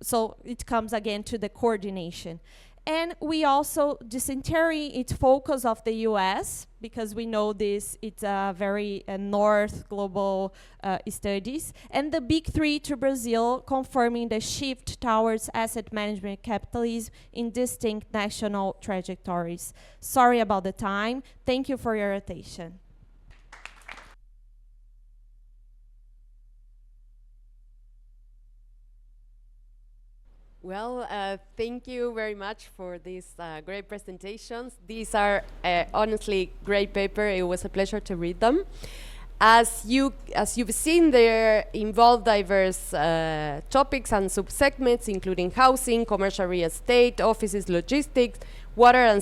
So it comes again to the coordination. And we also disinterring its focus of the US, because we know this, it's a very North global studies, and the big three to Brazil, confirming the shift towards asset management capitalism in distinct national trajectories. Sorry about the time. Thank you for your attention. Well, thank you very much for these great presentations. These are honestly great paper. It was a pleasure to read them. As you've seen, they involve diverse topics and subsegments, including housing, commercial real estate, offices, logistics, water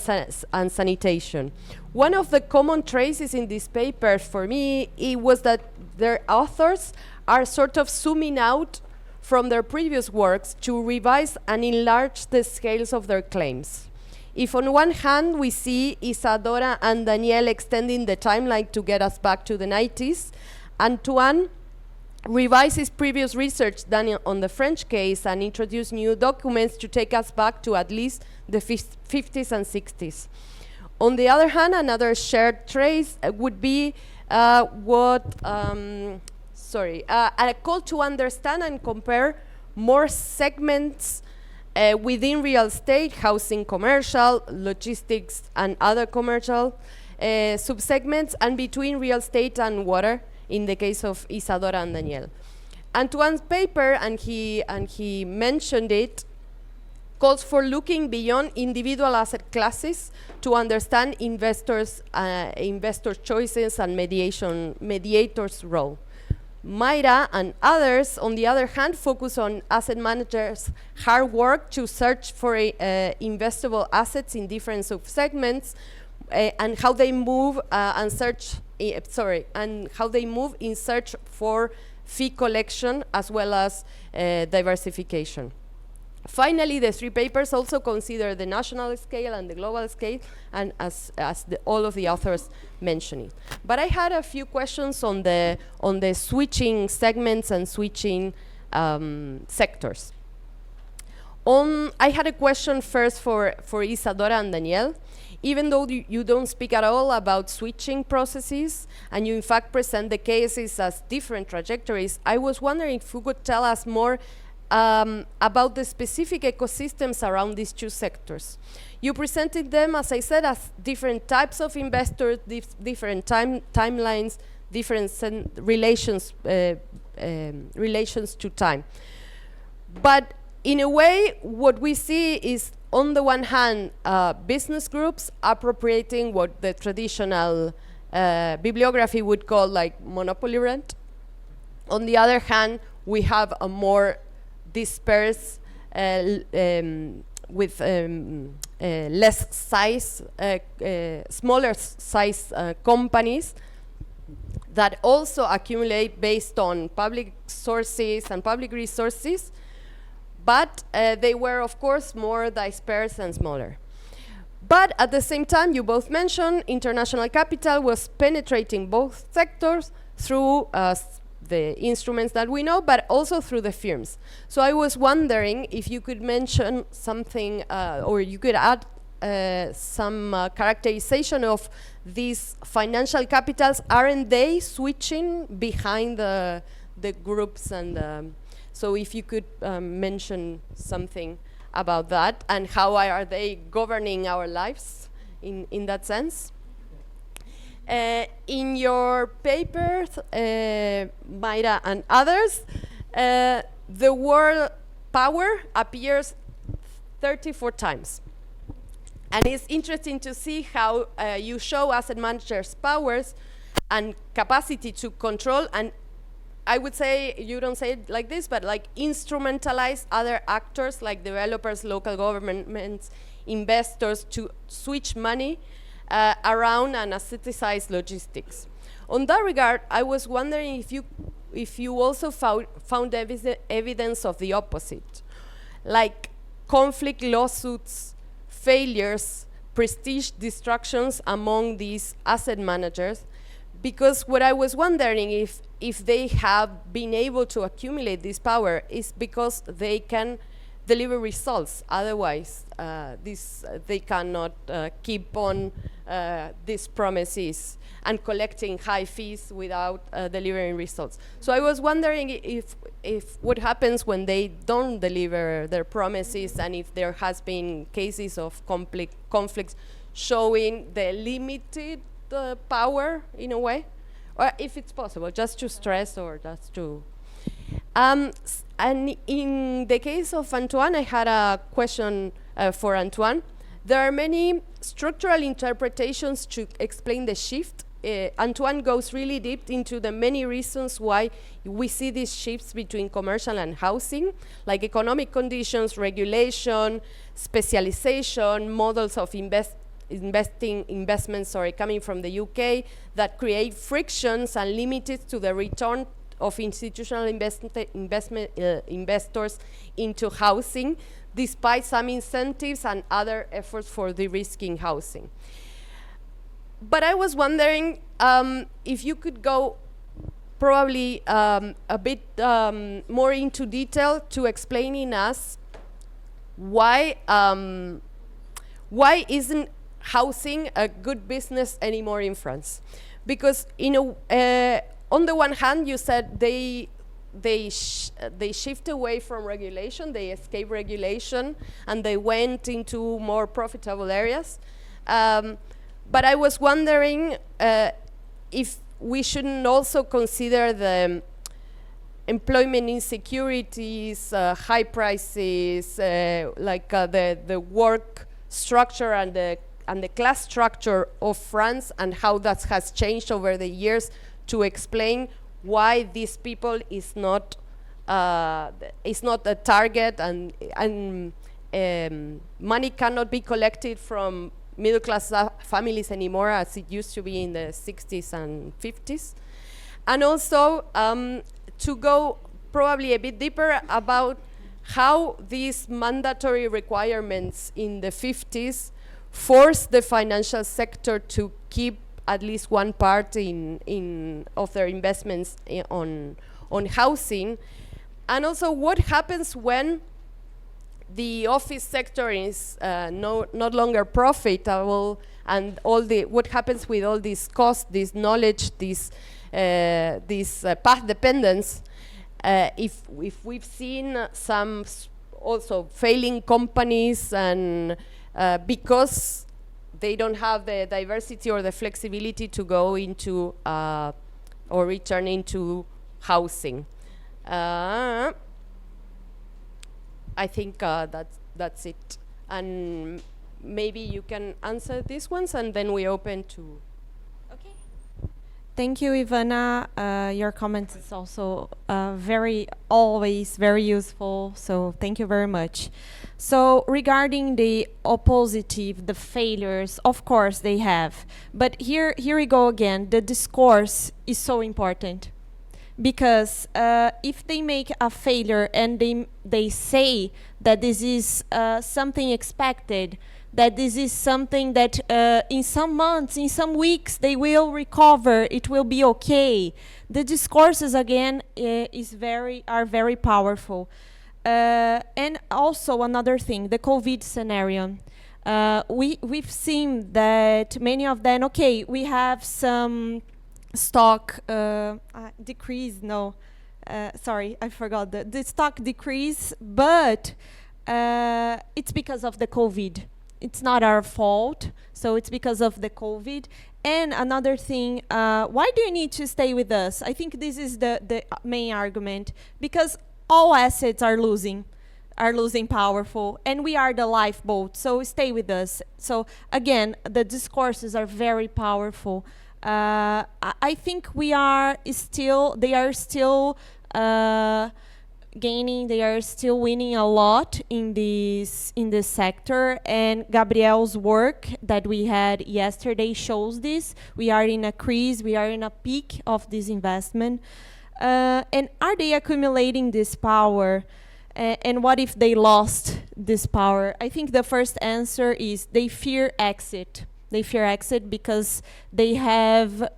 and sanitation. One of the common traces in these papers for me, it was that their authors are sort of zooming out from their previous works to revise and enlarge the scales of their claims. If on one hand we see Isadora and Danielle extending the timeline to get us back to the 90s, Antoine revises previous research done on the French case and introduce new documents to take us back to at least the 50s and 60s. On the other hand, another shared trace would be what a call to understand and compare more segments within real estate, housing, commercial, logistics, and other commercial subsegments, and between real estate and water, in the case of Isadora and Daniel. Antoine's paper, and he mentioned it, calls for looking beyond individual asset classes to understand investors' choices and mediators' role. Mayra and others, on the other hand, focus on asset managers' hard work to search for investable assets in different subsegments, and how they move and how they move in search for fee collection as well as diversification. Finally, the three papers also consider the national scale and the global scale, and as all of the authors mentioned it. But I had a few questions on the switching segments and switching sectors. I had a question first for Isadora and Daniel. Even though you don't speak at all about switching processes, and you in fact present the cases as different trajectories, I was wondering if you could tell us more about the specific ecosystems around these two sectors. You presented them, as I said, as different types of investors, different timelines, different relations to time. But in a way, what we see is, on the one hand, business groups appropriating what the traditional bibliography would call like monopoly rent. On the other hand, we have a more dispersed with less size, smaller size companies that also accumulate based on public sources and public resources, but they were, of course, more dispersed and smaller. But at the same time, you both mentioned international capital was penetrating both sectors through the instruments that we know, but also through the firms. So I was wondering if you could mention something, or you could add some characterization of these financial capitals. Aren't they switching behind the groups? And so if you could mention something about that, and how are they governing our lives in that sense? In your papers, Mayra and others, the word power appears 34 times. And it's interesting to see how you show asset managers' powers and capacity to control, and I would say, you don't say it like this, but like instrumentalize other actors like developers, local governments, investors to switch money around and asseticize logistics. On that regard, I was wondering if you also found evidence of the opposite, like conflict lawsuits, failures, prestige destructions among these asset managers, because what I was wondering if they have been able to accumulate this power is because they can deliver results. Otherwise, they cannot keep on these promises and collecting high fees without delivering results. So I was wondering if what happens when they don't deliver their promises, and if there has been cases of conflicts showing the limited power in a way, or if it's possible, just to stress or just to. And in the case of Antoine, I had a question for Antoine. There are many structural interpretations to explain the shift. Antoine goes really deep into the many reasons why we see these shifts between commercial and housing, like economic conditions, regulation, specialization, models of investments coming from the UK that create frictions and limits to the return of institutional investors into housing, despite some incentives and other efforts for de-risking housing. But I was wondering if you could go probably a bit more into detail to explaining us why isn't housing a good business anymore in France? Because on the one hand, you said they shift away from regulation, they escape regulation, and they went into more profitable areas. But I was wondering if we shouldn't also consider the employment insecurities, high prices, the work structure and the class structure of France, and how that has changed over the years, to explain why these people is not a target, and money cannot be collected from middle class families anymore as it used to be in the 60s and 50s. And also to go probably a bit deeper about how these mandatory requirements in the 50s forced the financial sector to keep at least one part of their investments on housing, and also what happens when the office sector is not longer profitable, and what happens with all this cost, this knowledge, this path dependence. If we've seen some also failing companies, and because they don't have the diversity or the flexibility to go into or return into housing. I think that's it. And maybe you can answer these ones, and then we open to... Okay. Thank you, Ivana. Your comments is also always very useful, so thank you very much. So regarding the oppositive, the failures, of course they have. But here we go again. The discourse is so important. Because if they make a failure and they say that this is something expected, that this is something that in some months, in some weeks, they will recover, it will be okay. The discourses, again, are very powerful. And also another thing, the COVID scenario. We've seen that many of them, okay, we have some stock decrease, sorry, I forgot the stock decrease, but it's because of the COVID. It's not our fault, so it's because of the COVID. And another thing, why do you need to stay with us? I think this is the main argument, because all assets are losing powerful, and we are the lifeboat, so stay with us. So again, the discourses are very powerful. I think they are still gaining, they are still winning a lot in this sector, and Gabriel's work that we had yesterday shows this. We are in a crease, we are in a peak of this investment. And are they accumulating this power? And what if they lost this power? I think the first answer is they fear exit. They fear exit because they have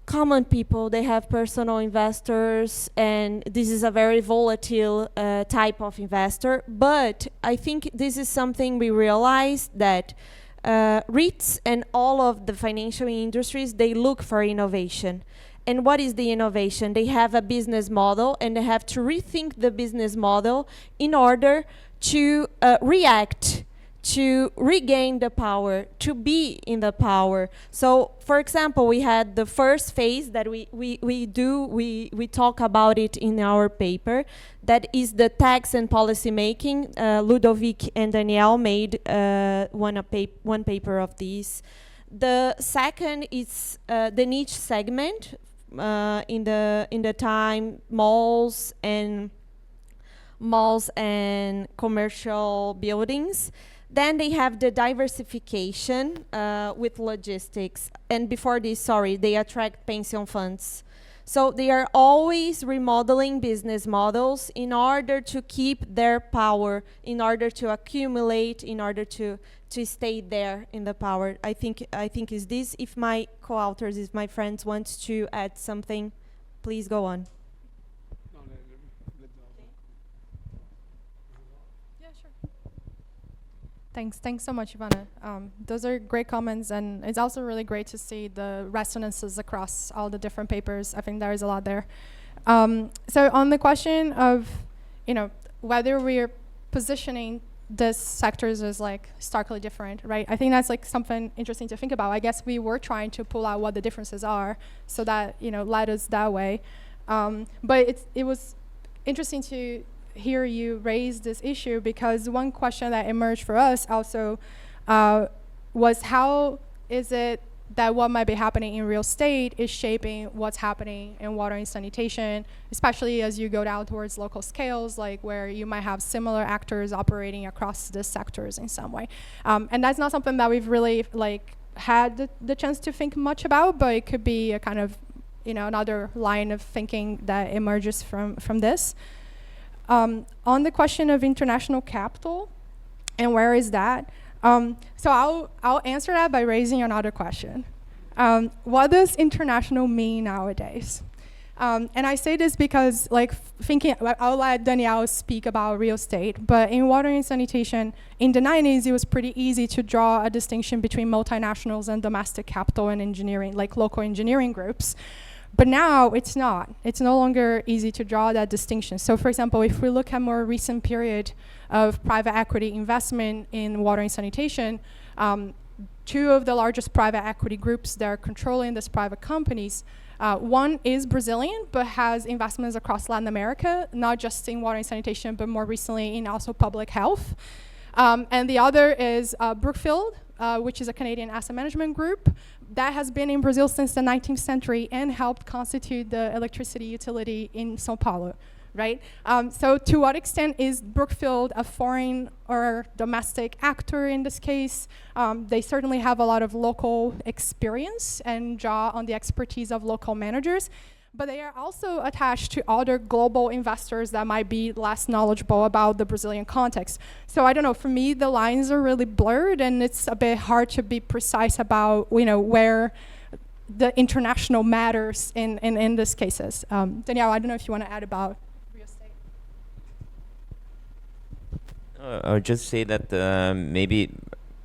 common people, they have personal investors, and this is a very volatile type of investor. But I think this is something we realize, that REITs and all of the financial industries, they look for innovation. And what is the innovation? They have a business model, and they have to rethink the business model in order to react, to regain the power, to be in the power. So, for example, we had the first phase that we talk about it in our paper, that is the tax and policy making. Ludovic and Danielle made one paper of these. The second is the niche segment, in the time malls and commercial buildings. Then they have the diversification with logistics. And before this, they attract pension funds. So they are always remodeling business models in order to keep their power, in order to accumulate, in order to stay there in the power. I think is this. If my co-authors, if my friends want to add something, please go on. Thanks so much, Ivana. Those are great comments, and it's also really great to see the resonances across all the different papers. I think there is a lot there. So on the question of, whether we're positioning these sectors as like starkly different, right? I think that's like something interesting to think about. I guess we were trying to pull out what the differences are, so that led us that way. But it was interesting to hear you raise this issue, because one question that emerged for us also was, how is it that what might be happening in real estate is shaping what's happening in water and sanitation, especially as you go down towards local scales, like where you might have similar actors operating across the sectors in some way. And that's not something that we've really had the chance to think much about, but it could be a kind of another line of thinking that emerges from this. On the question of international capital and where is that, so I'll answer that by raising another question. What does international mean nowadays? And I say this because, I'll let Danielle speak about real estate, but in water and sanitation, in the 90s, it was pretty easy to draw a distinction between multinationals and domestic capital and engineering, like local engineering groups. But now it's not. It's no longer easy to draw that distinction. So for example, if we look at more recent period of private equity investment in water and sanitation, two of the largest private equity groups that are controlling these private companies, one is Brazilian, but has investments across Latin America, not just in water and sanitation, but more recently in also public health. And the other is Brookfield, which is a Canadian asset management group that has been in Brazil since the 19th century and helped constitute the electricity utility in São Paulo, right? So to what extent is Brookfield a foreign or domestic actor in this case? They certainly have a lot of local experience and draw on the expertise of local managers, but they are also attached to other global investors that might be less knowledgeable about the Brazilian context. So I don't know, for me, the lines are really blurred, and it's a bit hard to be precise about, where the international matters in these cases. Danielle, I don't know if you want to add about real estate. I would just say that maybe,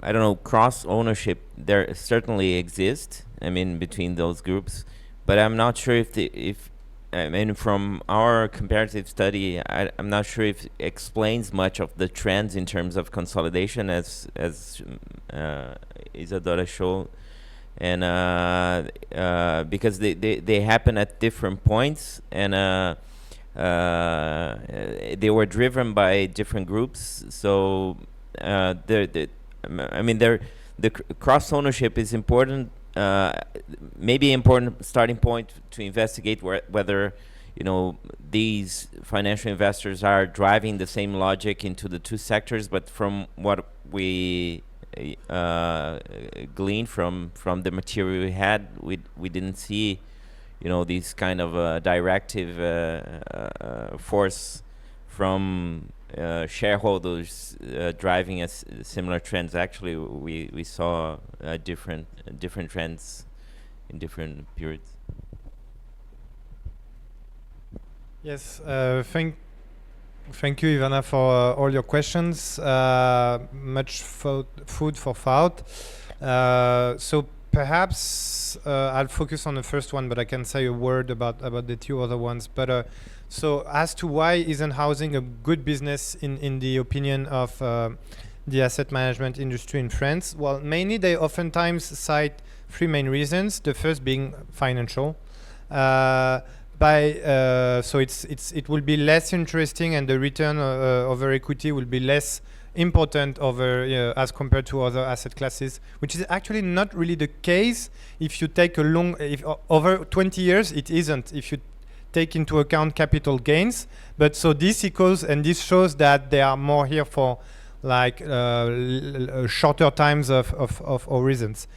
I don't know, cross ownership there certainly exists, between those groups. But I'm not sure if from our comparative study, I'm not sure if it explains much of the trends in terms of consolidation, as Isadora showed, and because they happen at different points, and they were driven by different groups. So the cross ownership is important. Maybe important starting point to investigate whether these financial investors are driving the same logic into the two sectors. But from what we gleaned from the material we had, we didn't see these kind of directive force from shareholders driving similar trends. Actually, we saw different trends in different periods. Yes, thank you, Ivana, for all your questions. Much food for thought. So perhaps I'll focus on the first one, but I can say a word about the two other ones. But so as to why isn't housing a good business in the opinion of the asset management industry in France? Well, mainly they oftentimes cite three main reasons. The first being financial. So it will be less interesting, and the return over equity will be less important over as compared to other asset classes, which is actually not really the case if you take over 20 years. It isn't if you take into account capital gains. But so this equals, and this shows that they are more here for shorter times of reasons.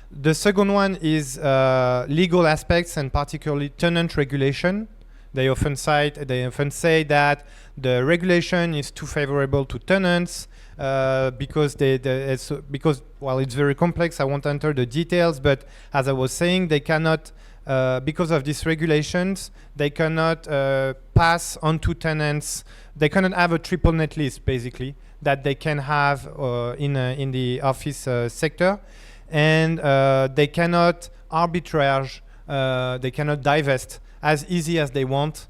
The second one is legal aspects, and particularly tenant regulation. They often say that the regulation is too favorable to tenants because it's very complex. I won't enter the details, but as I was saying, they cannot, because of these regulations, they cannot pass on to tenants. They cannot have a triple net lease, basically. that they can have in the office sector, and they cannot arbitrage, they cannot divest as easy as they want,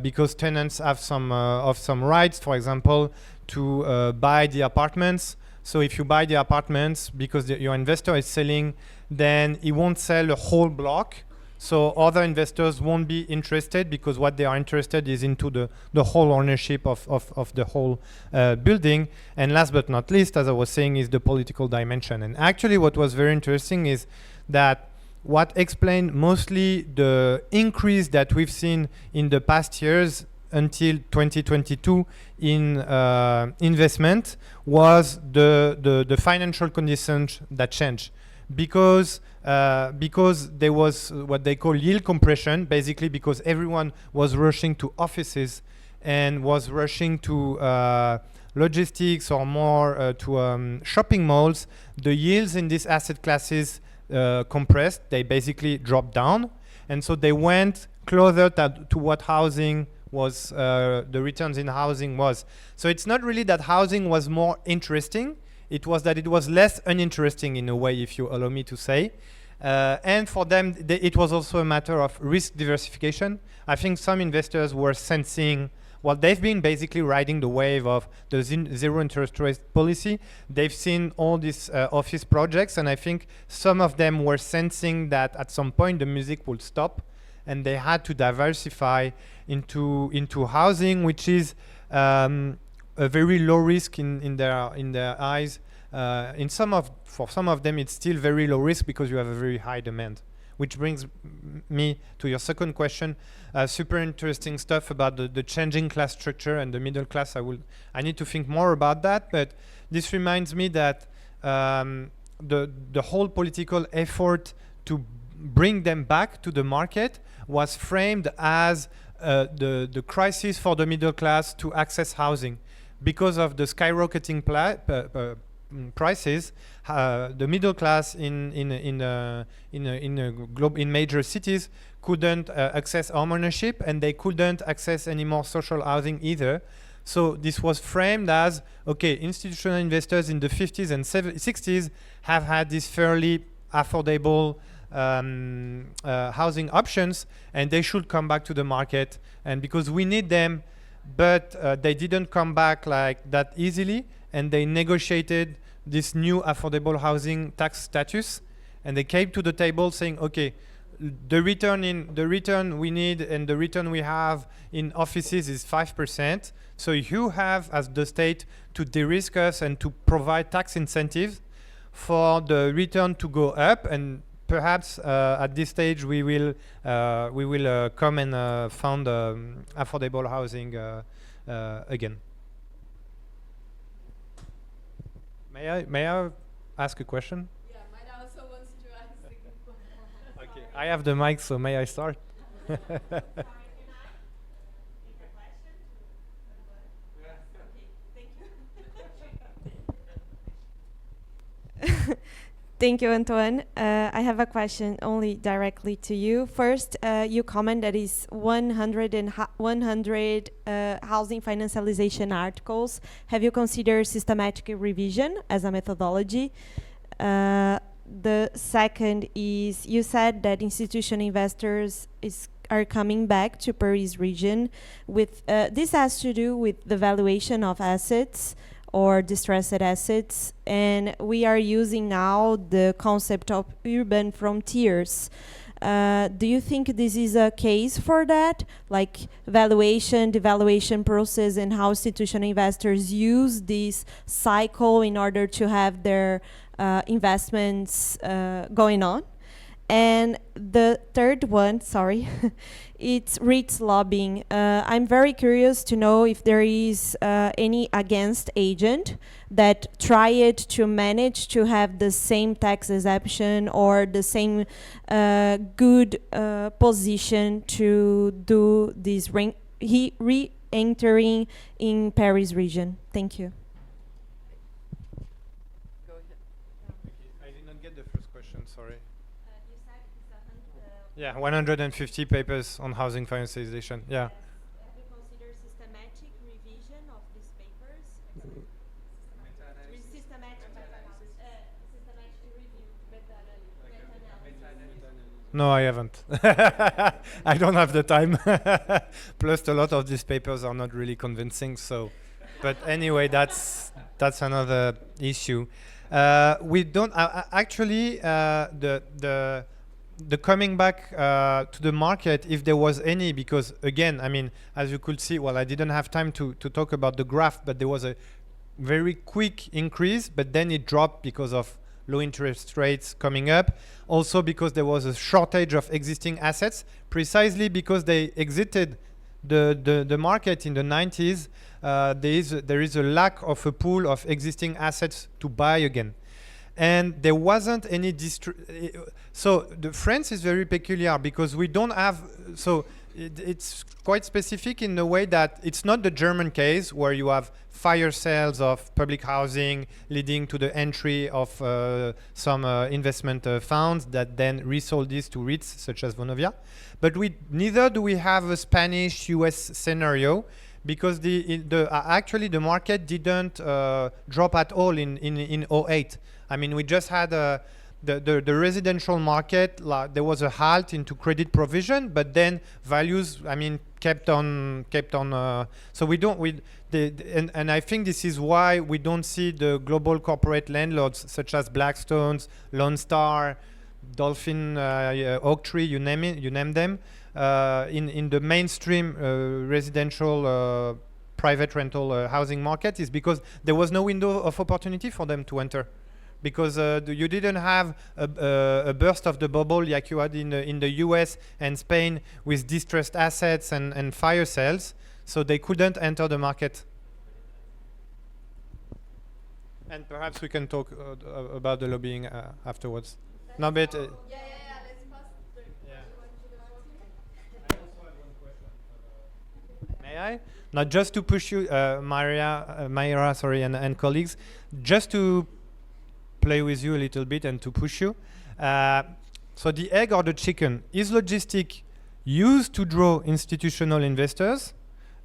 because tenants have some rights, for example, to buy the apartments. So if you buy the apartments because your investor is selling, then he won't sell a whole block. So other investors won't be interested, because what they are interested is into the whole ownership of the whole building. And last but not least, as I was saying, is the political dimension. And actually what was very interesting is that what explained mostly the increase that we've seen in the past years until 2022 in investment was the financial conditions that changed, because there was what they call yield compression, basically because everyone was rushing to offices and was rushing to logistics or more to shopping malls. The yields in these asset classes compressed, they basically dropped down, and so they went closer to what housing was, the returns in housing was. So it's not really that housing was more interesting, it was that it was less uninteresting in a way, if you allow me to say. And for them, it was also a matter of risk diversification. I think some investors were sensing, well, they've been basically riding the wave of the zero interest rate policy. They've seen all these office projects, and I think some of them were sensing that at some point the music would stop, and they had to diversify into housing, which is a very low risk in their eyes. For some of them, it's still very low risk because you have a very high demand. Which brings me to your second question. Super interesting stuff about the changing class structure and the middle class. I need to think more about that, but this reminds me that the whole political effort to bring them back to the market was framed as the crisis for the middle class to access housing. Because of the skyrocketing prices, the middle class in major cities couldn't access homeownership, and they couldn't access any more social housing either. So this was framed as, okay, institutional investors in the 50s and 60s have had these fairly affordable housing options, and they should come back to the market, and because we need them. But they didn't come back like that easily, and they negotiated this new affordable housing tax status, and they came to the table saying, okay, the return we need and the return we have in offices is 5%. So you have, as the state, to de-risk us and to provide tax incentives for the return to go up, and perhaps at this stage we will come and found affordable housing again. May I ask a question? Yeah, Mayra also wants to ask a question. Okay, I have the mic, so may I start? Thank you, Antoine. I have a question only directly to you. First, you comment that is 100 housing financialization articles. Have you considered systematic revision as a methodology? The second is, you said that institutional investors are coming back to Paris region. With this has to do with the valuation of assets or distressed assets, and we are using now the concept of urban frontiers. Do you think this is a case for that, like valuation, devaluation process, and how institutional investors use this cycle in order to have their investments going on? And the third one, sorry, it's REITs lobbying. I'm very curious to know if there is any against agent that tried to manage to have the same tax exemption or the same good position to do this re-entering in Paris region. Thank you. Go ahead. I did not get the first question, sorry. Yeah, 150 papers on housing financialization. Yeah. Have you considered systematic revision of these papers? No, I haven't. I don't have the time. Plus, a lot of these papers are not really convincing. So, but anyway, that's another issue. We don't actually the coming back to the market, if there was any, because again, I mean, as you could see, well, I didn't have time to talk about the graph, but there was a very quick increase, but then it dropped because of low interest rates coming up. Also because there was a shortage of existing assets, precisely because they exited the market in the 90s. There is a lack of a pool of existing assets to buy again. And there wasn't any so the France is very peculiar because we don't have, so it's quite specific in the way that it's not the German case where you have fire sales of public housing leading to the entry of some investment funds that then resold this to REITs such as Vonovia. But neither do we have a Spanish-US scenario, because actually the market didn't drop at all in 08. I mean, we just had the residential market, there was a halt into credit provision, but then values, I mean, kept on. So and I think this is why we don't see the global corporate landlords such as Blackstone's, Lone Star, Dolphin, Oaktree, you name them, in the mainstream residential private rental housing market, is because there was no window of opportunity for them to enter. Because you didn't have a burst of the bubble like you had in the US and Spain with distressed assets and fire sales, so they couldn't enter the market. And perhaps we can talk about the lobbying afterwards. No, but let's pass. I also have one question. May I? Not just to push you, Mayra, sorry, and colleagues, just to play with you a little bit and to push you. So the egg or the chicken? Is logistic used to draw institutional investors,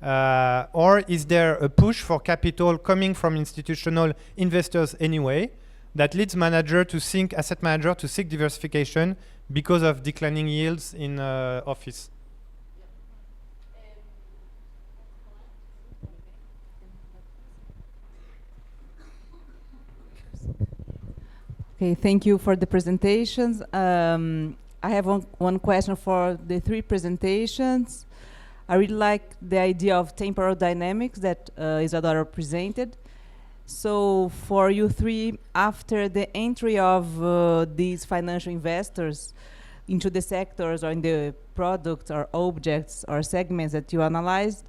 or is there a push for capital coming from institutional investors anyway that leads asset manager to seek diversification because of declining yields in office? Okay, thank you for the presentations. I have one question for the three presentations. I really like the idea of temporal dynamics that Isadora presented. So for you three, after the entry of these financial investors into the sectors or in the products or objects or segments that you analyzed,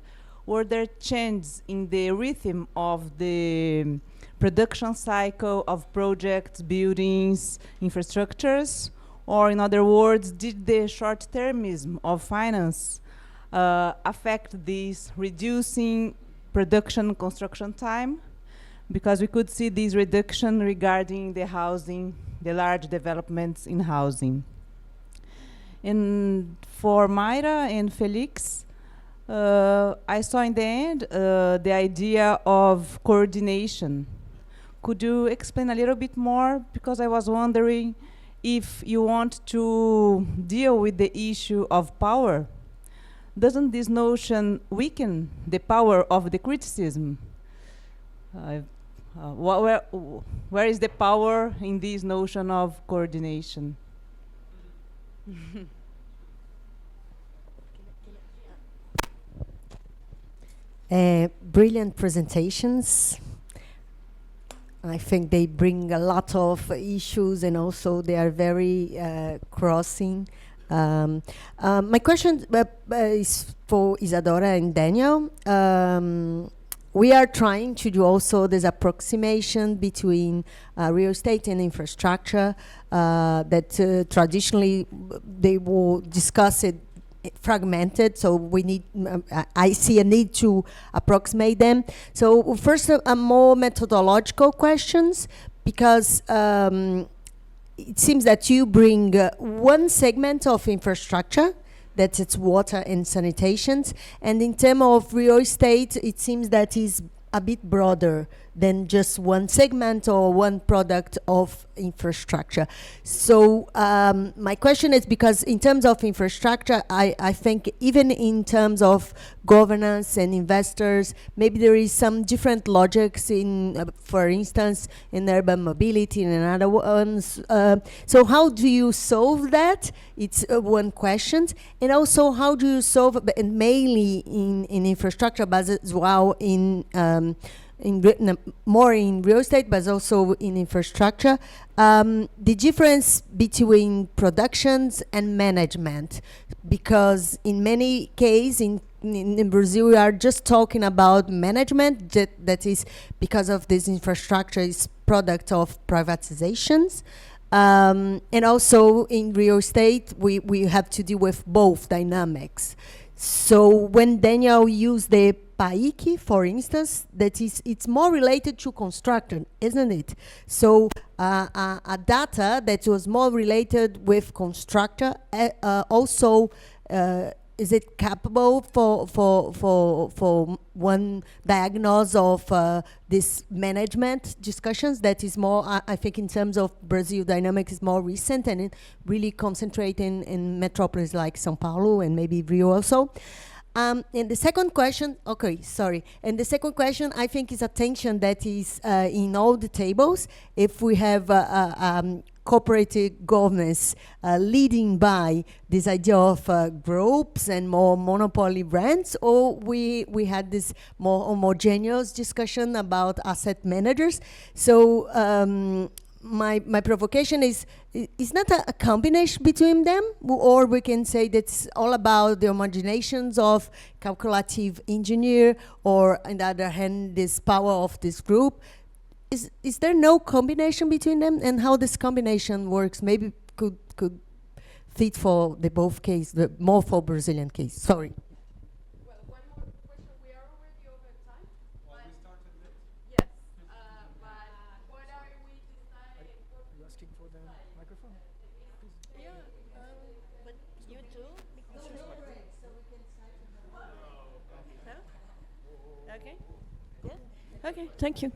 were there changes in the rhythm of the production cycle of projects, buildings, infrastructures? Or in other words, did the short-termism of finance affect this reducing production construction time? Because we could see this reduction regarding the housing, the large developments in housing. And for Mayra and Félix, I saw in the end the idea of coordination. Could you explain a little bit more? Because I was wondering if you want to deal with the issue of power, doesn't this notion weaken the power of the criticism? Where is the power in this notion of coordination? Brilliant presentations. I think they bring a lot of issues, and also they are very crossing. My question is for Isadora and Daniel. We are trying to do also this approximation between real estate and infrastructure that traditionally they will discuss it fragmented, so we need I see a need to approximate them. So first, a more methodological questions, because it seems that you bring one segment of infrastructure, that it's water and sanitations, and in terms of real estate, it seems that is a bit broader than just one segment or one product of infrastructure. So my question is, because in terms of infrastructure, I think even in terms of governance and investors, maybe there is some different logics in, for instance, in urban mobility and other ones. So how do you solve that? It's one question. And also, how do you solve, and mainly in infrastructure, but as well more in real estate, but also in infrastructure, the difference between productions and management? Because in many cases in Brazil, we are just talking about management, that is because of this infrastructure is product of privatizations. And also in real estate, we have to deal with both dynamics. So when Daniel used the PAIC, for instance, it's more related to construction, isn't it? So a data that was more related with constructor also is it capable for one diagnosis of this management discussions that is more, I think in terms of Brazil dynamics, is more recent and it really concentrating in metropolis like São Paulo and maybe Rio also. And the second question, and the second question I think is a tension that is in all the tables. If we have cooperative governance leading by this idea of groups and more monopoly brands, or we had this more homogeneous discussion about asset managers. So my provocation is not a combination between them, or we can say that's all about the homogeneization of calculative engineer, or on the other hand, this power of this group. Is there no combination between them, and how this combination works? Maybe could fit for the both case, the more for Brazilian case. Sorry. Well, one more question. We are already over time. Well, we started late. Yes, but what are we deciding? Are you asking for the microphone? Yeah, but you too. Okay. Yeah. Okay. Thank you.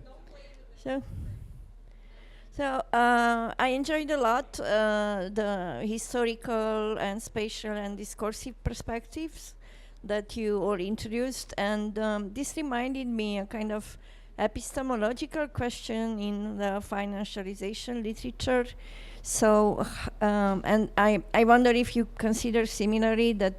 So I enjoyed a lot the historical and spatial and discursive perspectives that you all introduced, and this reminded me a kind of epistemological question in the financialization literature. So, and I wonder if you consider similarly that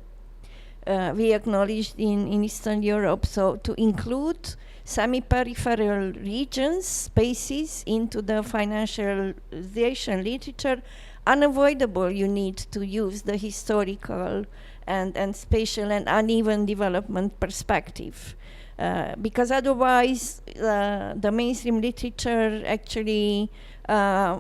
we acknowledged in Eastern Europe, so to include semi-peripheral regions, spaces into the financialization literature, unavoidable you need to use the historical and spatial and uneven development perspective. Because otherwise the mainstream literature actually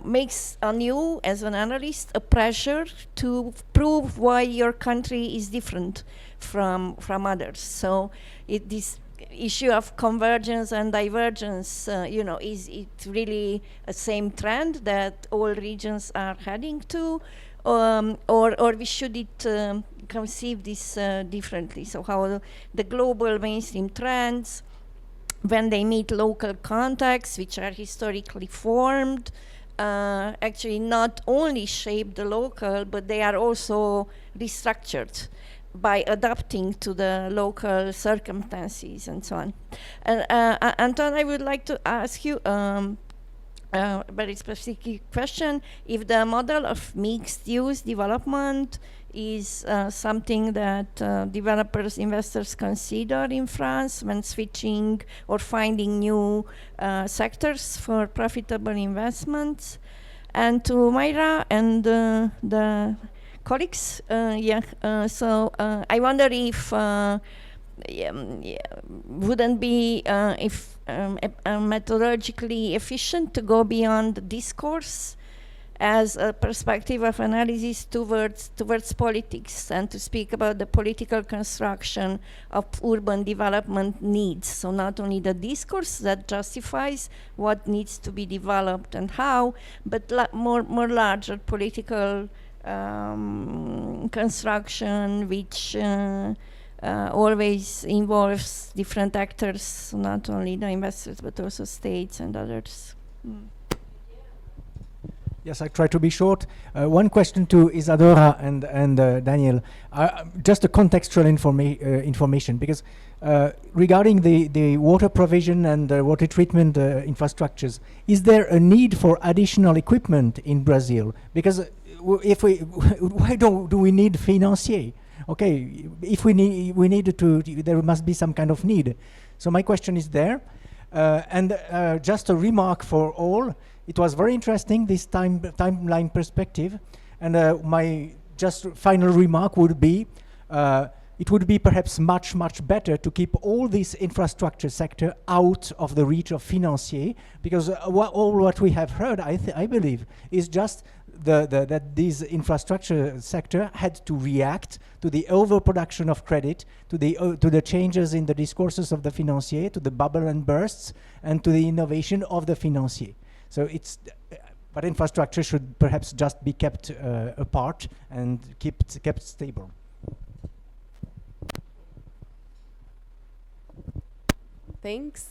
makes on you as an analyst a pressure to prove why your country is different from others. So this issue of convergence and divergence, is it really a same trend that all regions are heading to, or we should it conceive this differently? So how the global mainstream trends, when they meet local contexts which are historically formed, actually not only shape the local, but they are also restructured by adapting to the local circumstances and so on. And Antoine, I would like to ask you a very specific question. If the model of mixed-use development is something that developers, investors consider in France when switching or finding new sectors for profitable investments. And to Mayra and the colleagues, so I wonder if wouldn't be if methodologically efficient to go beyond the discourse as a perspective of analysis towards politics, and to speak about the political construction of urban development needs. So not only the discourse that justifies what needs to be developed and how, but more larger political construction which always involves different actors, not only the investors but also states and others. Yes, I try to be short. One question to Isadora and Daniel. Just a contextual information, because regarding the water provision and water treatment infrastructures, is there a need for additional equipment in Brazil? Because why do we need financier? Okay, if we need to, there must be some kind of need. So my question is there. And just a remark for all. It was very interesting, this timeline perspective. And my just final remark would be, it would be perhaps much, much better to keep all this infrastructure sector out of the reach of financier, because all what we have heard, I believe, is just that this infrastructure sector had to react to the overproduction of credit, to the changes in the discourses of the financier, to the bubble and bursts, and to the innovation of the financier. So but infrastructure should perhaps just be kept apart and kept stable. Thanks.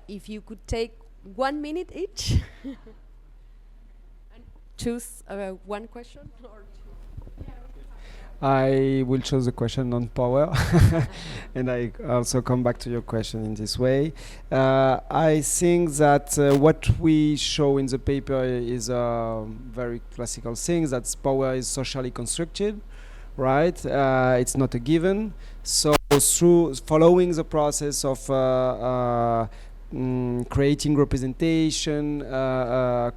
If you could take 1 minute each. And choose one question or two. I will choose a question on power, and I also come back to your question in this way. I think that what we show in the paper is a very classical thing, that power is socially constructed, right? It's not a given. So through following the process of creating representation,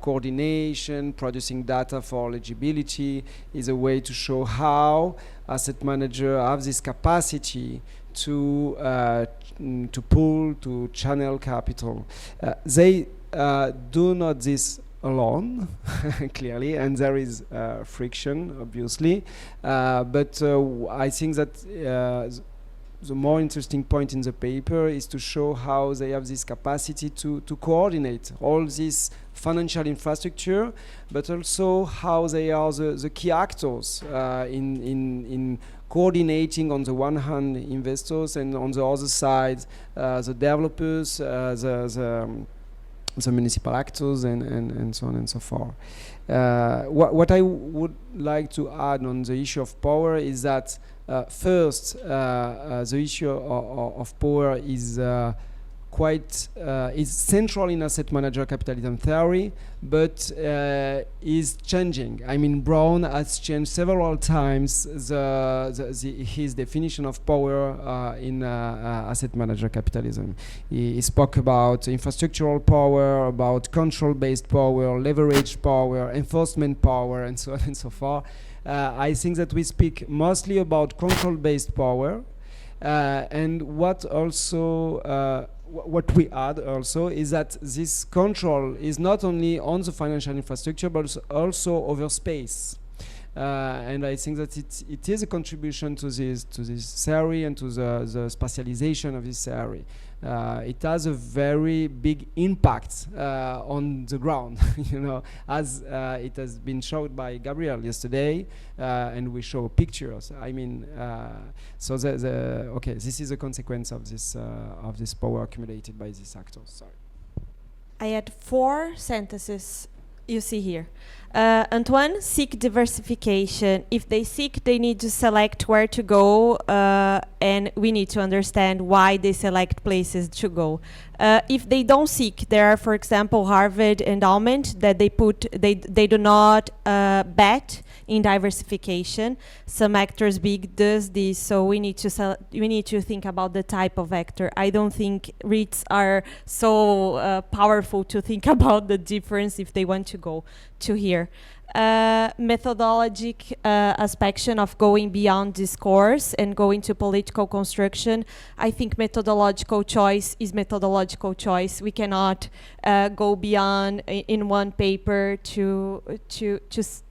coordination, producing data for legibility is a way to show how asset managers have this capacity to pull, to channel capital. They do not this alone, clearly, and there is friction, obviously. But I think that the more interesting point in the paper is to show how they have this capacity to coordinate all this financial infrastructure, but also how they are the key actors in coordinating, on the one hand, investors, and on the other side, the developers, the municipal actors, and so on and so forth. What I would like to add on the issue of power is that first, the issue of power is is central in asset manager capitalism theory, but is changing. I mean, Brown has changed several times his definition of power in asset manager capitalism. He spoke about infrastructural power, about control-based power, leveraged power, enforcement power, and so on and so forth. I think that we speak mostly about control-based power, and what we add also is that this control is not only on the financial infrastructure but also over space. And I think that it is a contribution to this theory and to the spatialization of this theory. It has a very big impact on the ground, you know, as it has been showed by Gabriel yesterday, and we show pictures. I mean, so okay, this is a consequence of this power accumulated by these actors. Sorry. I had 4 sentences you see here. Antoine, seek diversification. If they seek, they need to select where to go, and we need to understand why they select places to go. If they don't seek, there are, for example, Harvard endowment that they do not bet in diversification. Some actors big does this, so we need to think about the type of actor. I don't think REITs are so powerful to think about the difference if they want to go to here. Methodologic aspect of going beyond discourse and going to political construction. I think methodological choice is methodological choice. We cannot go beyond in one paper to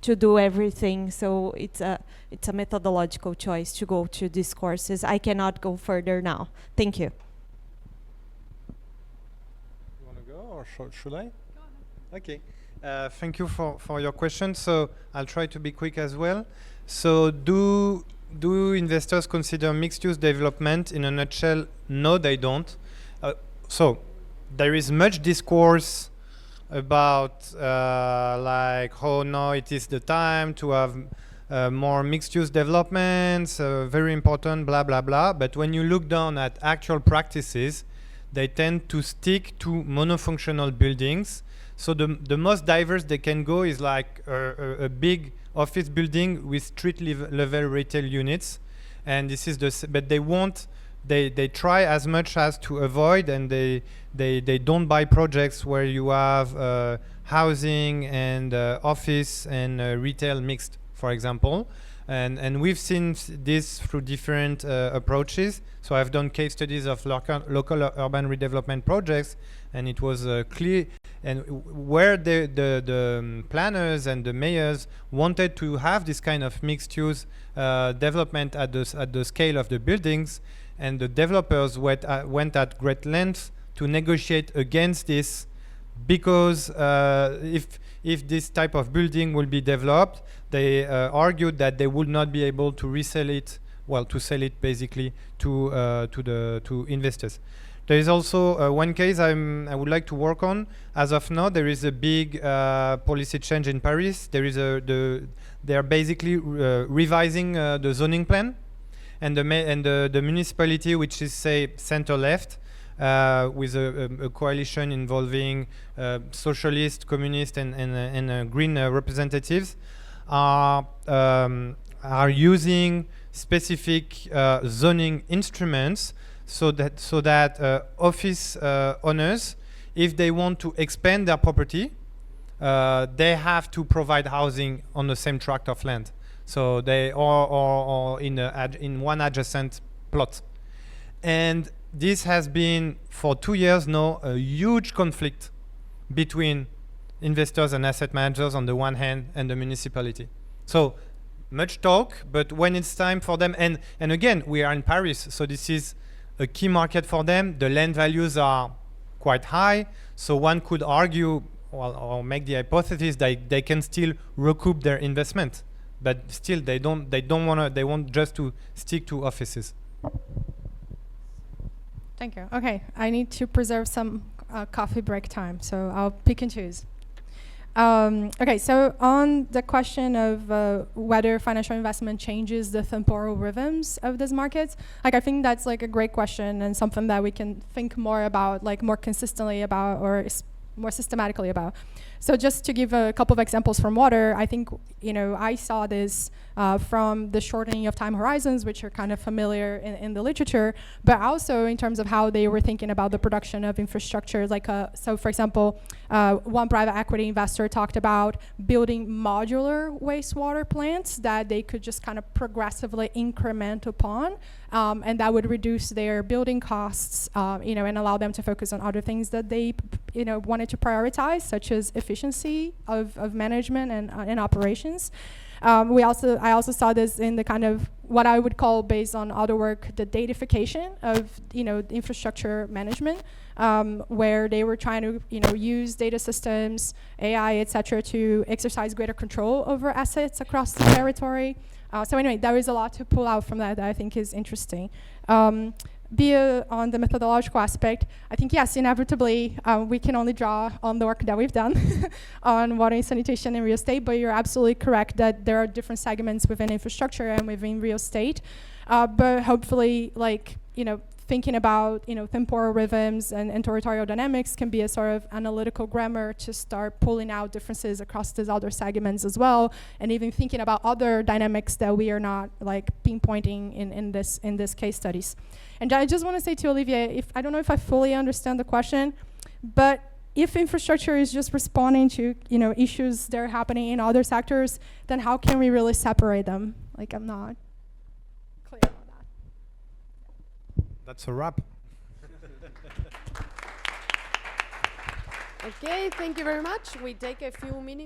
do everything. So it's a methodological choice to go to discourses. I cannot go further now. Thank you. You want to go, or should I? Go on. Okay. Thank you for your question. So I'll try to be quick as well. So do do investors consider mixed-use development? In a nutshell, no, they don't. So there is much discourse about like, oh no, it is the time to have more mixed-use developments, very important, blah, blah, blah. But when you look down at actual practices, they tend to stick to monofunctional buildings. So the most diverse they can go is like a big office building with street level retail units. And this is but they won't, they try as much as to avoid, and they don't buy projects where you have housing and office and retail mixed, for example. And we've seen this through different approaches. So I've done case studies of local urban redevelopment projects, and it was clear. And where the planners and the mayors wanted to have this kind of mixed-use development at the scale of the buildings, and the developers went at great lengths to negotiate against this, because if this type of building will be developed, they argued that they would not be able to resell it, well, to sell it basically to investors. There is also one case I would like to work on. As of now, there is a big policy change in Paris. There is they are basically revising the zoning plan, and the municipality, which is, say, center left, with a coalition involving socialist, communist, and green representatives, are using specific zoning instruments, so that office owners, if they want to expand their property, they have to provide housing on the same tract of land. So they or in one adjacent plot. And this has been for 2 years now a huge conflict between investors and asset managers on the one hand and the municipality. So much talk, but when it's time for them, and again, we are in Paris, so this is a key market for them. The land values are quite high, so one could argue, well, or make the hypothesis that they can still recoup their investment, but still they want just to stick to offices. Thank you. Okay, I need to preserve some coffee break time, so I'll pick and choose. Okay, so on the question of whether financial investment changes the temporal rhythms of these markets, like I think that's like a great question and something that we can think more about, like more consistently about, or more systematically about. So just to give a couple of examples from water, I think, I saw this from the shortening of time horizons, which are kind of familiar in the literature, but also in terms of how they were thinking about the production of infrastructure. Like, so for example, one private equity investor talked about building modular wastewater plants that they could just kind of progressively increment upon, and that would reduce their building costs, and allow them to focus on other things that they, wanted to prioritize, such as efficiency of management and operations. I also saw this in the kind of what I would call, based on other work, the datafication of infrastructure management, where they were trying to use data systems, AI, etc., to exercise greater control over assets across the territory. So anyway, there is a lot to pull out from that I think is interesting. On the methodological aspect, I think, yes, inevitably, we can only draw on the work that we've done on water and sanitation and real estate, but you're absolutely correct that there are different segments within infrastructure and within real estate. But hopefully, thinking about, temporal rhythms and territorial dynamics can be a sort of analytical grammar to start pulling out differences across these other segments as well, and even thinking about other dynamics that we are not pinpointing in this case studies. And I just want to say to Olivier, I don't know if I fully understand the question, but if infrastructure is just responding to issues that are happening in other sectors, then how can we really separate them? I'm not clear on that. That's a wrap. Okay, thank you very much. We take a few minutes.